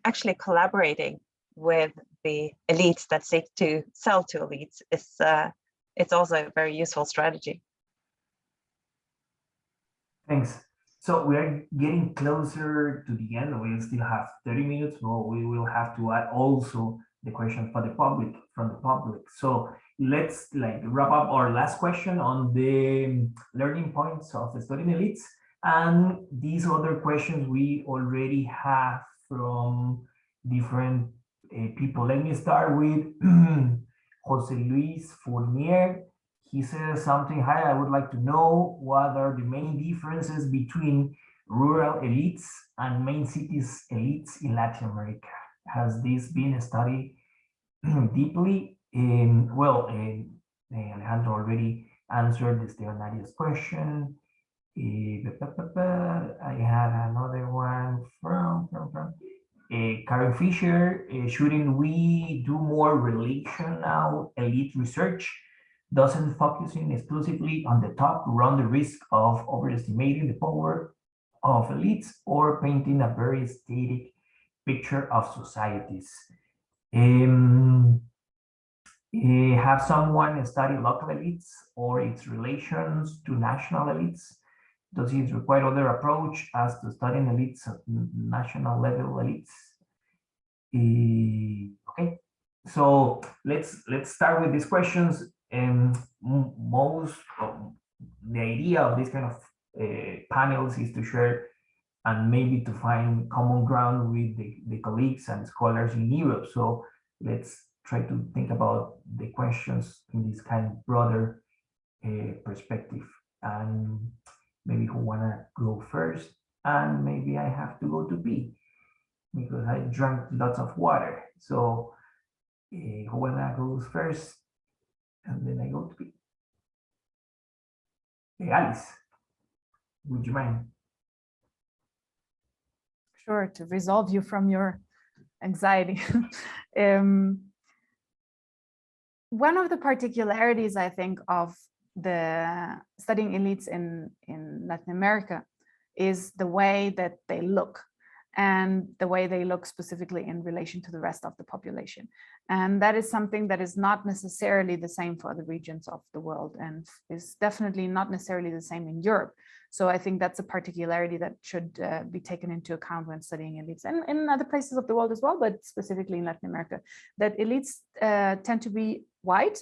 actually collaborating with the elites that seek to sell to elites is it's also a very useful strategy. Thanks. So we are getting closer to the end. We still have 30 minutes, so we will have to add also the question for the public, from the public. So let's wrap up our last question on the learning points of the studying elites. And these other questions we already have from different people. Let me start with Jose Luis Fournier. He says something, hi, I would like to know what are the main differences between rural elites and main cities elites in Latin America. Has this been studied deeply? Alejandra already answered Estebanaria's question. I had another one from Karen Fisher. Shouldn't we do more relational elite research? Doesn't focusing exclusively on the top run the risk of overestimating the power of elites or painting a very static picture of societies? Have someone studied local elites or its relations to national elites? Does it require other approach as to studying elites at national level elites? Okay, So let's start with these questions. Most of the idea of this kind of panels is to share and maybe to find common ground with the colleagues and scholars in Europe. So let's try to think about the questions in this kind of broader perspective. And maybe who wanna go first? And maybe I have to go to pee because I drank lots of water. So who wanna go first? And then I go to pee. Hey, Alice, would you mind? Sure, to resolve you from your anxiety. One of the particularities, I think, of the studying elites in Latin America is the way that they look, and the way they look specifically in relation to the rest of the population. And that is something that is not necessarily the same for other regions of the world, and is definitely not necessarily the same in Europe. So I think that's a particularity that should be taken into account when studying elites, and in other places of the world as well, but specifically in Latin America, that elites tend to be white,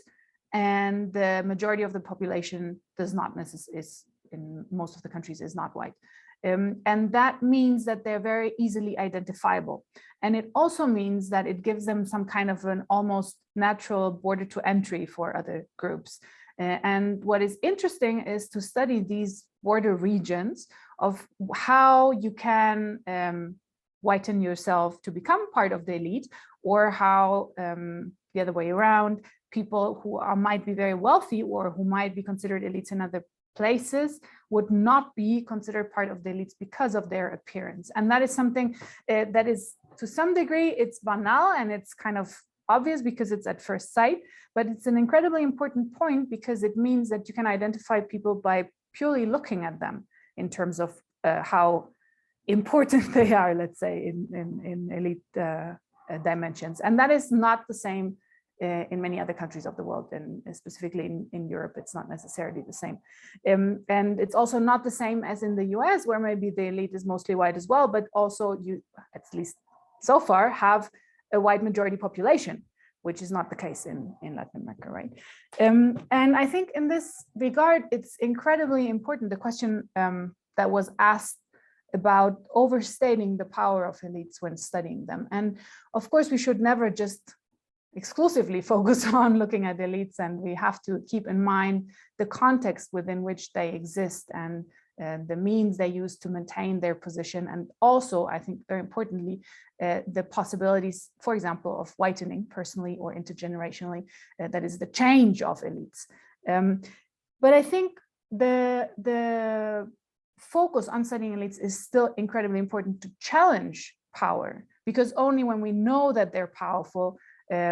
and the majority of the population does not necessarily, is in most of the countries, is not white. And that means that they're very easily identifiable. And it also means that it gives them some kind of an almost natural border to entry for other groups. And what is interesting is to study these border regions of how you can whiten yourself to become part of the elite, or how the other way around, people who might be very wealthy or who might be considered elites in other places would not be considered part of the elites because of their appearance. And that is something that is, to some degree, it's banal and it's kind of obvious because it's at first sight, but it's an incredibly important point because it means that you can identify people by purely looking at them in terms of how important they are, let's say, in elite dimensions. And that is not the same in many other countries of the world, and specifically in Europe, it's not necessarily the same. And it's also not the same as in the US, where maybe the elite is mostly white as well, but also you, at least so far, have a white majority population, which is not the case in Latin America, right? And I think in this regard, it's incredibly important, the question that was asked about overstating the power of elites when studying them. And of course, we should never just exclusively focus on looking at elites, and we have to keep in mind the context within which they exist and the means they use to maintain their position. And also, I think very importantly, the possibilities, for example, of whitening personally or intergenerationally, that is the change of elites. But I think the focus on studying elites is still incredibly important to challenge power, because only when we know that they're powerful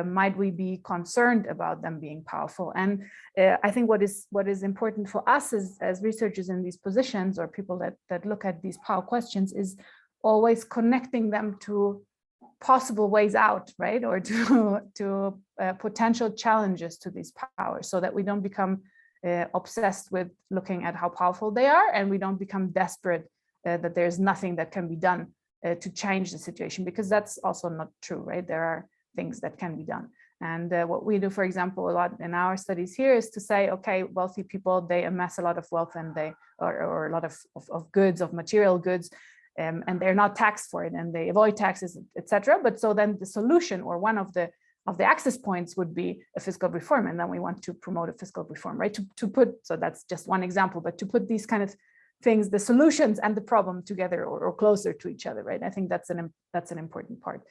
might we be concerned about them being powerful. And I think what is important for us as researchers in these positions, or people that look at these power questions, is always connecting them to possible ways out, right? Or to potential challenges to these powers, so that we don't become obsessed with looking at how powerful they are, and we don't become desperate that there's nothing that can be done to change the situation, because that's also not true, right? There are things that can be done. And what we do, for example, a lot in our studies here is to say, okay, wealthy people, they amass a lot of wealth, and they or a lot of goods, of material goods, and they're not taxed for it, and they avoid taxes, etc. But so then the solution, or one of the access points, would be a fiscal reform, and then we want to promote a fiscal reform, right? To put, so that's just one example, but to put these kind of things, the solutions and the problem together, or closer to each other, right? I think that's an important part.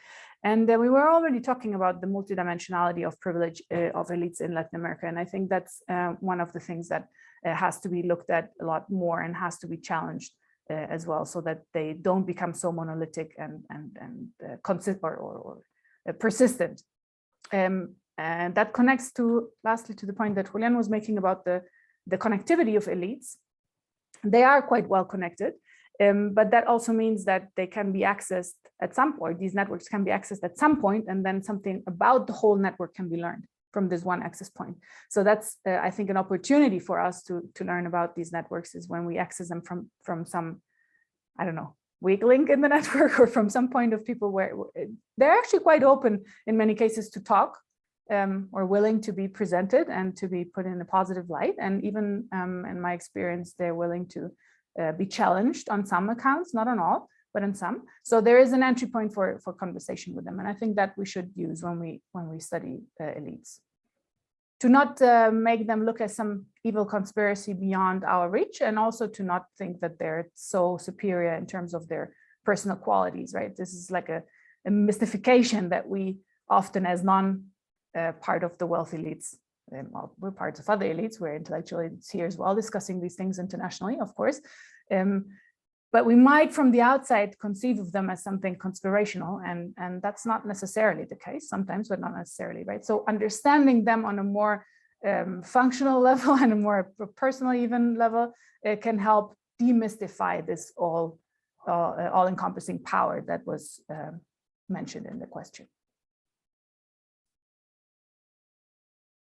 And we were already talking about the multidimensionality of privilege of elites in Latin America, and I think that's one of the things that has to be looked at a lot more and has to be challenged as well, so that they don't become so monolithic and persistent. And that connects to, lastly, to the point that Julian was making about the connectivity of elites. They are quite well connected, but that also means that they can be accessed at some point. These networks can be accessed at some point, and then something about the whole network can be learned from this one access point. So that's, I think, an opportunity for us to learn about these networks, is when we access them from some, I don't know, weak link in the network, or from some point of people where they're actually quite open in many cases to talk or willing to be presented and to be put in a positive light. And even in my experience, they're willing to be challenged on some accounts, not on all, but in some. So there is an entry point for conversation with them. And I think that we should use when we study elites. To not make them look at some evil conspiracy beyond our reach, and also to not think that they're so superior in terms of their personal qualities, right? This is like a mystification that we often, as part of the wealth elites, well, we're parts of other elites, we're intellectual elites here as well, discussing these things internationally, of course. But we might from the outside conceive of them as something conspirational, and that's not necessarily the case sometimes, but not necessarily, right? So understanding them on a more functional level and a more personal even level, it can help demystify this all-encompassing power that was mentioned in the question.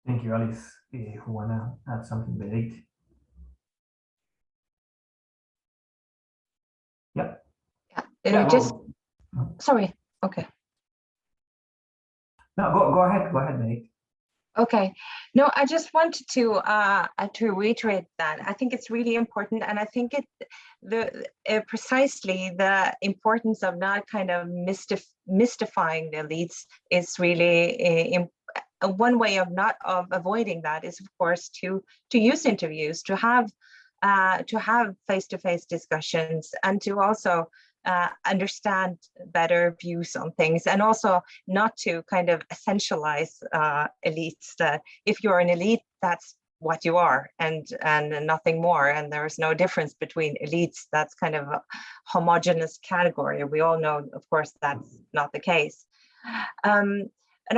Thank you, Alice. Who wanna add something, Benedict? Yep. Yeah, sorry. Okay. No, go ahead. Go ahead, Benedict. Okay. No, I just wanted to reiterate that. I think it's really important, and I think precisely the importance of not kind of mystifying the elites is really one way of avoiding that is, of course, to use interviews, to have face-to-face discussions, and to also understand better views on things, and also not to kind of essentialize elites, that if you're an elite, that's what you are, and nothing more, and there's no difference between elites. That's kind of a homogeneous category. We all know, of course, that's not the case. And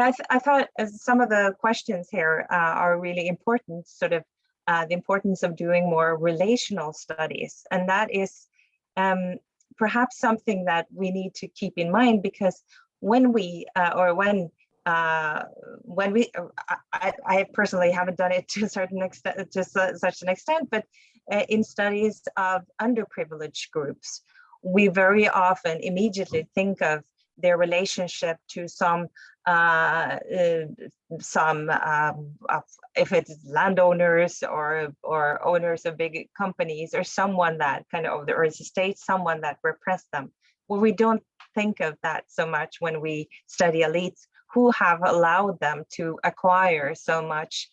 I thought some of the questions here are really important, sort of the importance of doing more relational studies. And that is perhaps something that we need to keep in mind, because when I personally haven't done it to a certain extent, to such an extent, but in studies of underprivileged groups, we very often immediately think of their relationship to some if it's landowners or owners of big companies, or someone that or as a state, someone that repressed them. Well, we don't think of that so much when we study elites, who have allowed them to acquire so much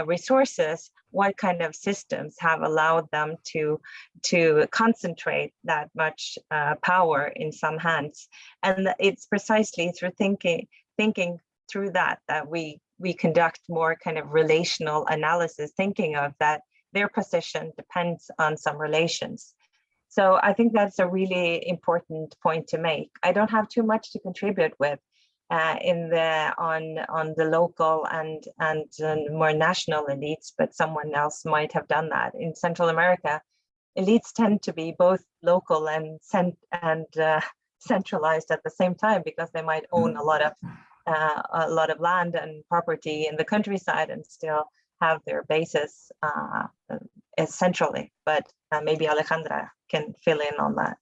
resources. What kind of systems have allowed them to concentrate that much power in some hands? And it's precisely through thinking through that we conduct more kind of relational analysis, thinking of that their position depends on some relations. So I think that's a really important point to make. I don't have too much to contribute with on the local and more national elites, but someone else might have done that. In Central America, elites tend to be both local and centralized at the same time, because they might own a lot of land and property in the countryside and still have their bases centrally. But maybe Alejandra can fill in on that.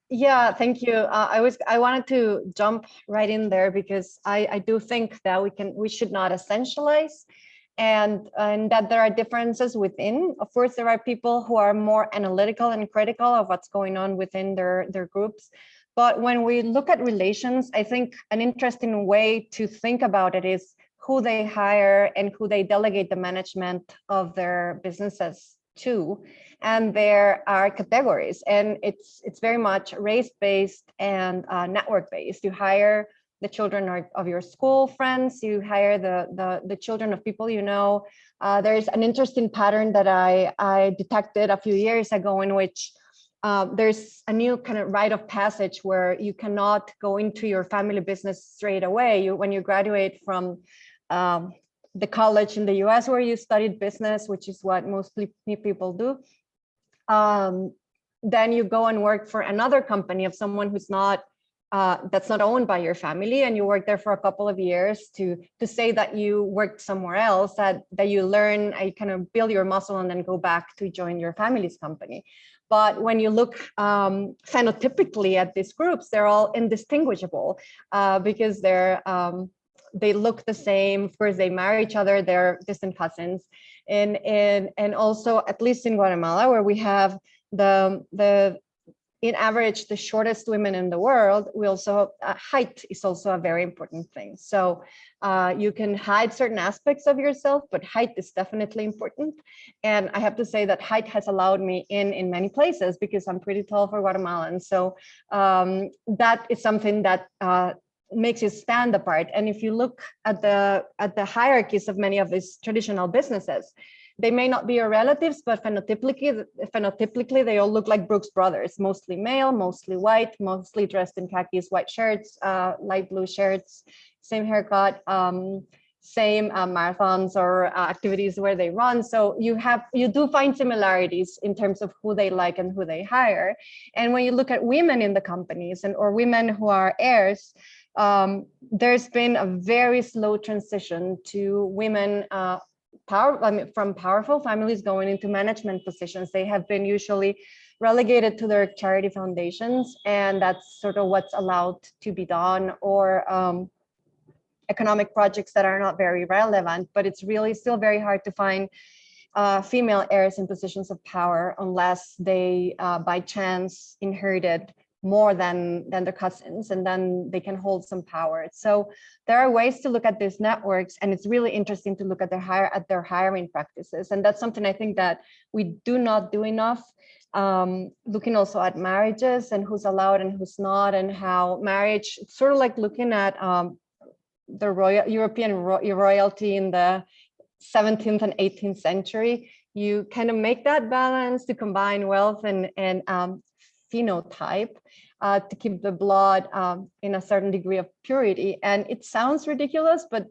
Yeah, thank you. I wanted to jump right in there, because I do think that we should not essentialize, and that there are differences within. Of course, there are people who are more analytical and critical of what's going on within their groups. But when we look at relations, I think an interesting way to think about it is who they hire and who they delegate the management of their businesses to. And there are categories, and it's very much race-based and network-based. You hire the children of your school friends, you hire the children of people you know. There's an interesting pattern that I detected a few years ago, in which there's a new kind of rite of passage where you cannot go into your family business straight away. When you graduate from the college in the US where you studied business, which is what mostly people do, then you go and work for another company of someone who's not that's not owned by your family, and you work there for a couple of years to say that you worked somewhere else, that you learn, you kind of build your muscle and then go back to join your family's company. But when you look phenotypically at these groups, they're all indistinguishable because they look the same. Of course, they marry each other, they're distant cousins. And also, at least in Guatemala, where we have in average, the shortest women in the world, we also, height is also a very important thing. So you can hide certain aspects of yourself, but height is definitely important. And I have to say that height has allowed me in many places because I'm pretty tall for Guatemalan. So that is something that makes you stand apart. And if you look at the hierarchies of many of these traditional businesses, they may not be your relatives, but phenotypically, they all look like Brooks Brothers, mostly male, mostly white, mostly dressed in khakis, white shirts, light blue shirts, same haircut, same marathons or activities where they run. So you do find similarities in terms of who they like and who they hire. And when you look at women in the companies or women who are heirs, there's been a very slow transition to women from powerful families going into management positions. They have been usually relegated to their charity foundations, and that's sort of what's allowed to be done, or economic projects that are not very relevant. But it's really still very hard to find female heirs in positions of power unless they by chance inherited more than their cousins, and then they can hold some power. So there are ways to look at these networks, and it's really interesting to look at their hiring practices. And that's something I think that we do not do enough. Looking also at marriages and who's allowed and who's not, and how marriage, it's sort of like looking at the European royalty in the 17th and 18th century. You kind of make that balance to combine wealth and phenotype to keep the blood in a certain degree of purity. And it sounds ridiculous, but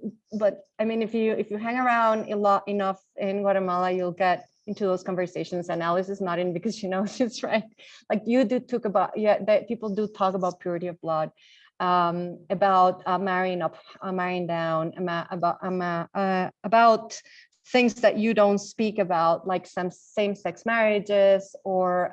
I mean, if you hang around enough in Guatemala, you'll get into those conversations. And Alice is nodding because she knows it's right. Like you do talk about, that people do talk about purity of blood, about marrying up, marrying down, about things that you don't speak about, like some same-sex marriages or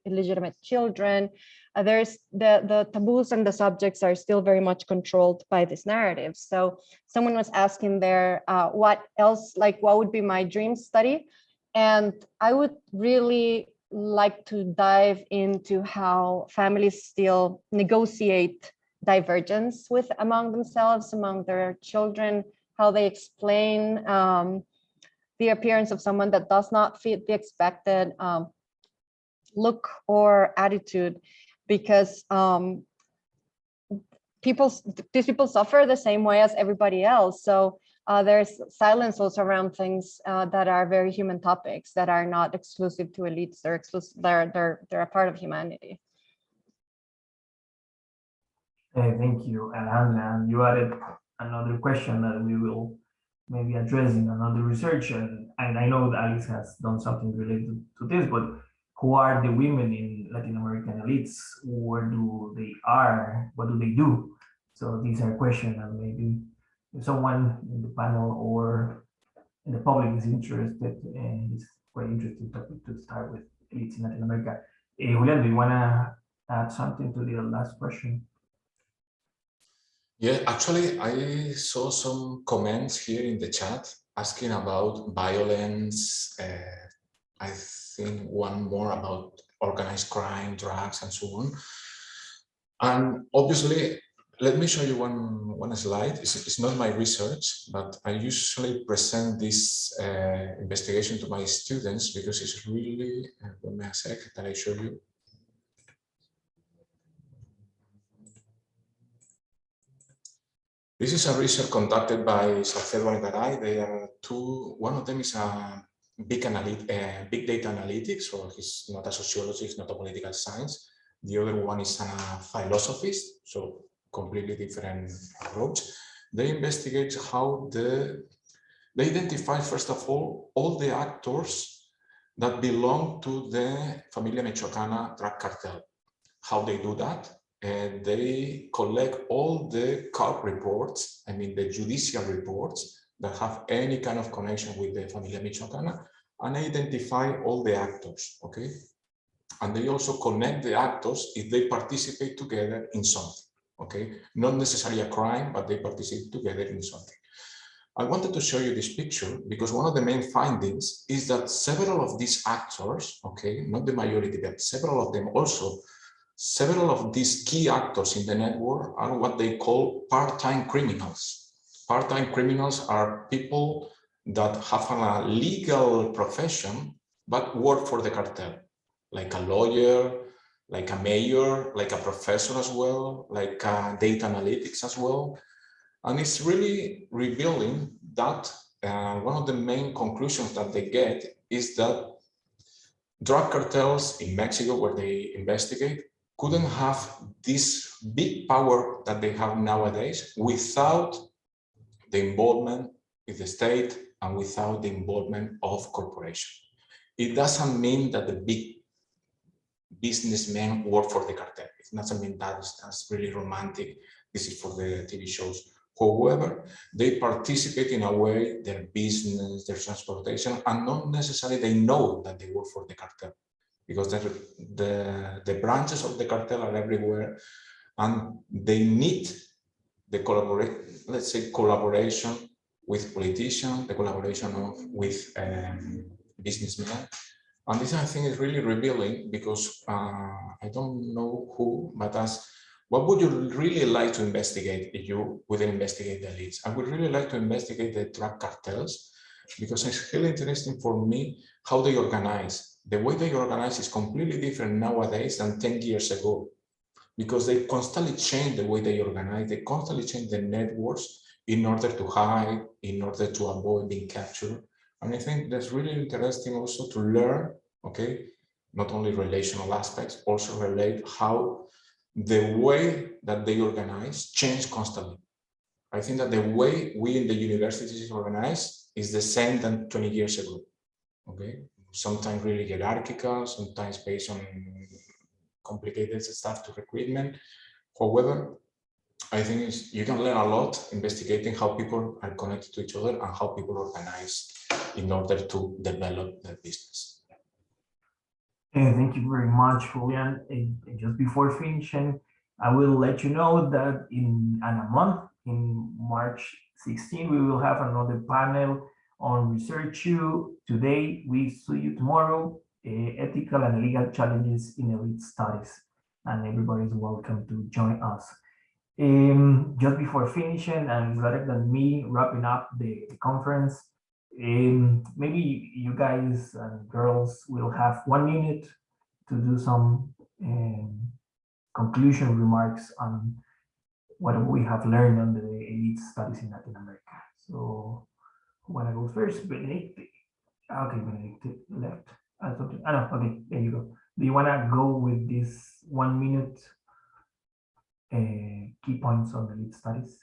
illegitimate children. There's the taboos and the subjects are still very much controlled by this narrative. So someone was asking there, what else, like what would be my dream study? And I would really like to dive into how families still negotiate divergence among themselves, among their children, how they explain the appearance of someone that does not fit the expected look or attitude, because these people suffer the same way as everybody else. So there's silence also around things that are very human topics that are not exclusive to elites. They're a part of humanity. Thank you, Alejandra. And you added another question that we will maybe address in another research. And I know that Alice has done something related to this, but who are the women in Latin American elites? Where do they are? What do they do? So these are questions that maybe if someone in the panel or in the public is interested, and it's quite interesting topic to start with elites in Latin America. Julian, do you want to add something to the last question? Yeah, actually, I saw some comments here in the chat asking about violence. I think one more about organized crime, drugs, and so on. And obviously, let me show you one slide. It's not my research, but I usually present this investigation to my students because it's really, give me a sec, can I show you? This is a research conducted by Salcedo and Garay. They are two. One of them is a big data analytics, so he's not a sociologist, not a political science. The other one is a philosophist, so completely different approach. They investigate how they identify, first of all the actors that belong to the Familia Michoacana drug cartel, how they do that, they collect all the court reports, I mean the judicial reports that have any kind of connection with the Familia Michoacana, and identify all the actors, okay? And they also connect the actors if they participate together in something, okay? Not necessarily a crime, but they participate together in something. I wanted to show you this picture because one of the main findings is that several of these actors, okay, not the majority, but several of them also, several of these key actors in the network are what they call part-time criminals. Part-time criminals are people that have a legal profession, but work for the cartel, like a lawyer, like a mayor, like a professor as well, like data analytics as well. And it's really revealing that one of the main conclusions that they get is that drug cartels in Mexico, where they investigate, couldn't have this big power that they have nowadays without the involvement with the state and without the involvement of corporations. It doesn't mean that the big businessmen work for the cartel. It doesn't mean that's really romantic. This is for the TV shows. However, they participate in a way, their business, their transportation, and not necessarily they know that they work for the cartel, because the branches of the cartel are everywhere, and they need the collaboration with politicians, the collaboration with businessmen. And this, I think, is really revealing because I don't know who, but what would you really like to investigate if you wouldn't investigate the elites? I would really like to investigate the drug cartels because it's really interesting for me how they organize. The way they organize is completely different nowadays than 10 years ago because they constantly change the way they organize. They constantly change the networks in order to hide, in order to avoid being captured. And I think that's really interesting also to learn, okay, not only relational aspects, also relate how the way that they organize change constantly. I think that the way we in the universities organize is the same than 20 years ago, okay? Sometimes really hierarchical, sometimes based on complicated stuff to recruitment. However, I think you can learn a lot investigating how people are connected to each other and how people organize in order to develop their business. Thank you very much, Julian. Just before finishing, I will let you know that in a month, in March 16, we will have another panel on research you today, we see you tomorrow, ethical and legal challenges in elite studies. And everybody is welcome to join us. Just before finishing, and rather than me wrapping up the conference, maybe you guys and girls will have 1 minute to do some conclusion remarks on what we have learned on the elite studies in Latin America. So who wanna go first? Benedicte. Okay, Benedicte left. No, okay, there you go. Do you wanna go with this 1 minute key points on the elite studies?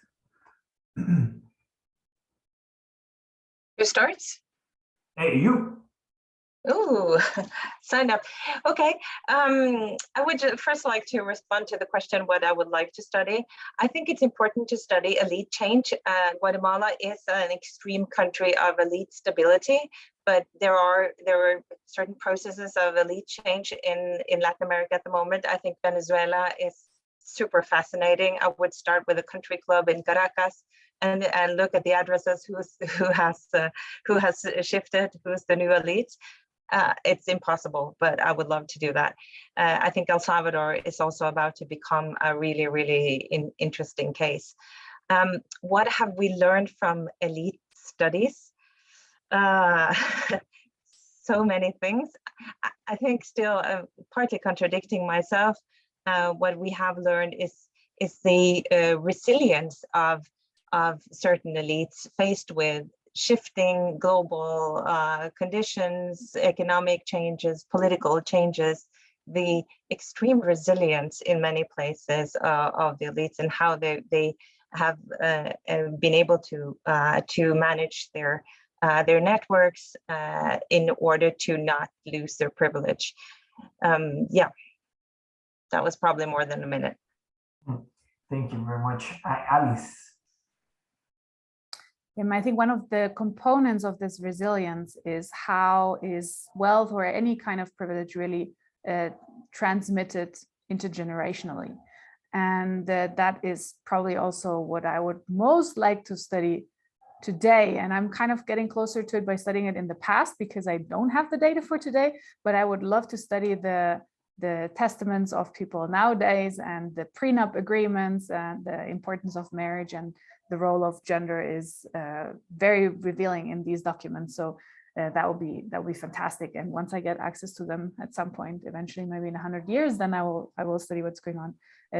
Who starts? Hey, you. Ooh, sign up. Okay. I would first like to respond to the question what I would like to study. I think it's important to study elite change. Guatemala is an extreme country of elite stability, but there are certain processes of elite change in Latin America at the moment. I think Venezuela is super fascinating. I would start with a country club in Caracas and look at the addresses, who has shifted, who's the new elite. It's impossible, but I would love to do that. I think El Salvador is also about to become a really, really interesting case. What have we learned from elite studies? So many things. I think still partly contradicting myself, what we have learned is the resilience of certain elites faced with shifting global conditions, economic changes, political changes, the extreme resilience in many places of the elites and how they have been able to manage their networks in order to not lose their privilege. Yeah, that was probably more than a minute. Thank you very much. Alice. I think one of the components of this resilience is how is wealth or any kind of privilege really transmitted intergenerationally. And that is probably also what I would most like to study today. And I'm kind of getting closer to it by studying it in the past because I don't have the data for today, but I would love to study the testaments of people nowadays and the prenup agreements and the importance of marriage and the role of gender is very revealing in these documents. So that would be fantastic. And once I get access to them at some point, eventually, maybe in 100 years, then I will study what's going on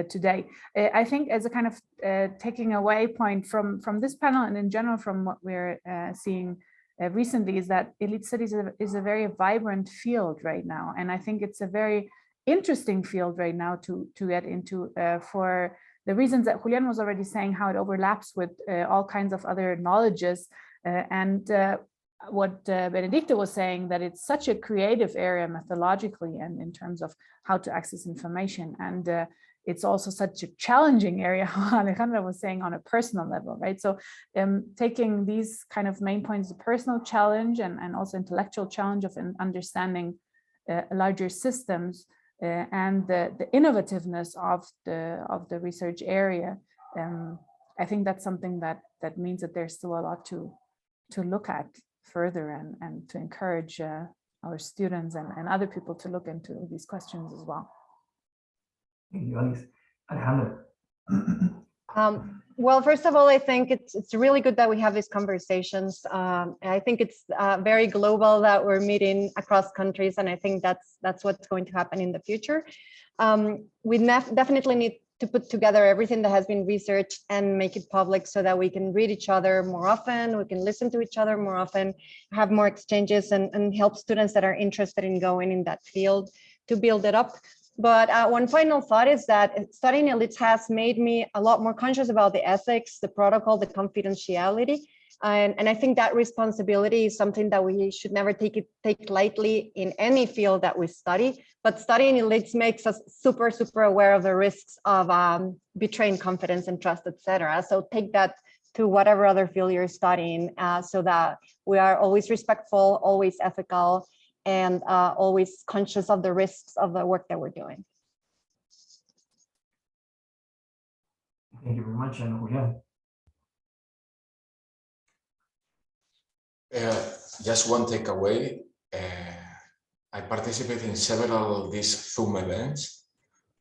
today. I think as a kind of taking away point from this panel and in general from what we're seeing recently is that elite studies is a very vibrant field right now. And I think it's a very interesting field right now to get into for the reasons that Julian was already saying, how it overlaps with all kinds of other knowledges and what Benedicte was saying, that it's such a creative area methodologically and in terms of how to access information. And it's also such a challenging area, how Alejandra was saying, on a personal level, right? So taking these kind of main points, the personal challenge and also intellectual challenge of understanding larger systems and the innovativeness of the research area. I think that's something that means that there's still a lot to look at further and to encourage our students and other people to look into these questions as well. Thank you, Alice. Alejandra. Well, first of all, I think it's really good that we have these conversations. I think it's very global that we're meeting across countries, and I think that's what's going to happen in the future. We definitely need to put together everything that has been researched and make it public so that we can read each other more often, we can listen to each other more often, have more exchanges and help students that are interested in going in that field to build it up. But one final thought is that studying elites has made me a lot more conscious about the ethics, the protocol, the confidentiality. And I think that responsibility is something that we should never take lightly in any field that we study. But studying elites makes us super aware of the risks of betraying confidence and trust, etc. So take that to whatever other field you're studying so that we are always respectful, always ethical, and always conscious of the risks of the work that we're doing. Thank you very much, and Julián. Just one takeaway. I participated in several of these Zoom events.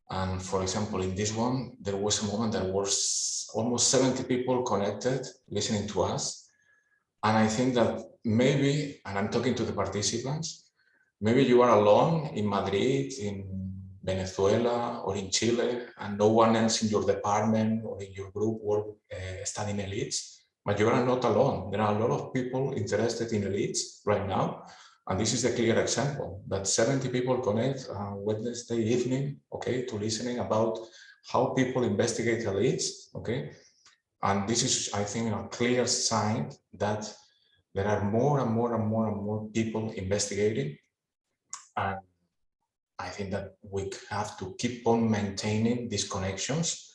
And for example, in this one, there was a moment that was almost 70 people connected, listening to us. And I think that maybe, and I'm talking to the participants, maybe you are alone in Madrid, in Venezuela, or in Chile, and no one else in your department or in your group work studying elites. But you are not alone. There are a lot of people interested in elites right now. And this is a clear example that 70 people connect Wednesday evening, okay, to listening about how people investigate elites, okay? And this is, I think, a clear sign that there are more and more people investigating. And I think that we have to keep on maintaining these connections,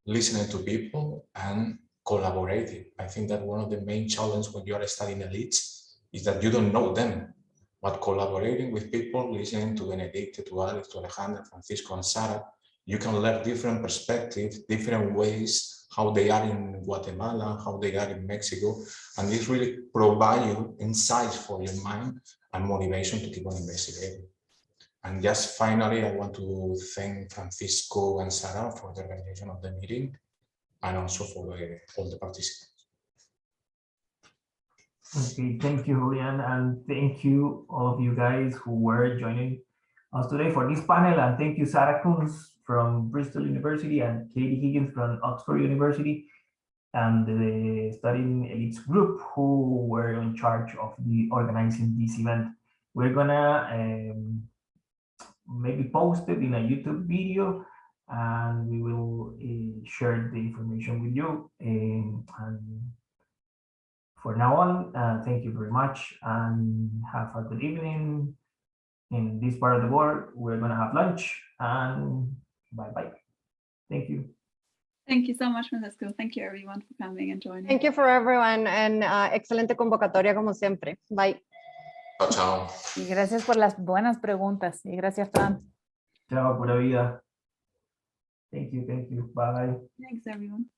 listening to people and collaborating. I think that one of the main challenges when you are studying elites is that you don't know them, but collaborating with people, listening to Benedicte, to Alex, to Alejandra, Francisco, and Sarah, you can learn different perspectives, different ways, how they are in Guatemala, how they are in Mexico, and this really provides you insights for your mind and motivation to keep on investigating. And just finally, I want to thank Francisco and Sarah for the organization of the meeting, and also for all the participants. Okay, thank you, Julian, and thank you all of you guys who were joining us today for this panel, and thank you, Sarah Kunz from Bristol University and Katie Higgins from Oxford University, and the Studying Elites group who were in charge of the organizing this event. We're gonna maybe post it in a YouTube video, and we will share the information with you. And for now on, thank you very much and have a good evening. In this part of the world, we're gonna have lunch, and bye-bye. Thank you. Thank you so much, Francisco. Thank you, everyone, for coming and joining. Thank you for everyone, and excelente convocatoria como siempre. Bye. Chao, chao. Y gracias por las buenas preguntas. Y gracias, Fran. Chao, pura vida. Thank you, bye. Thanks, everyone.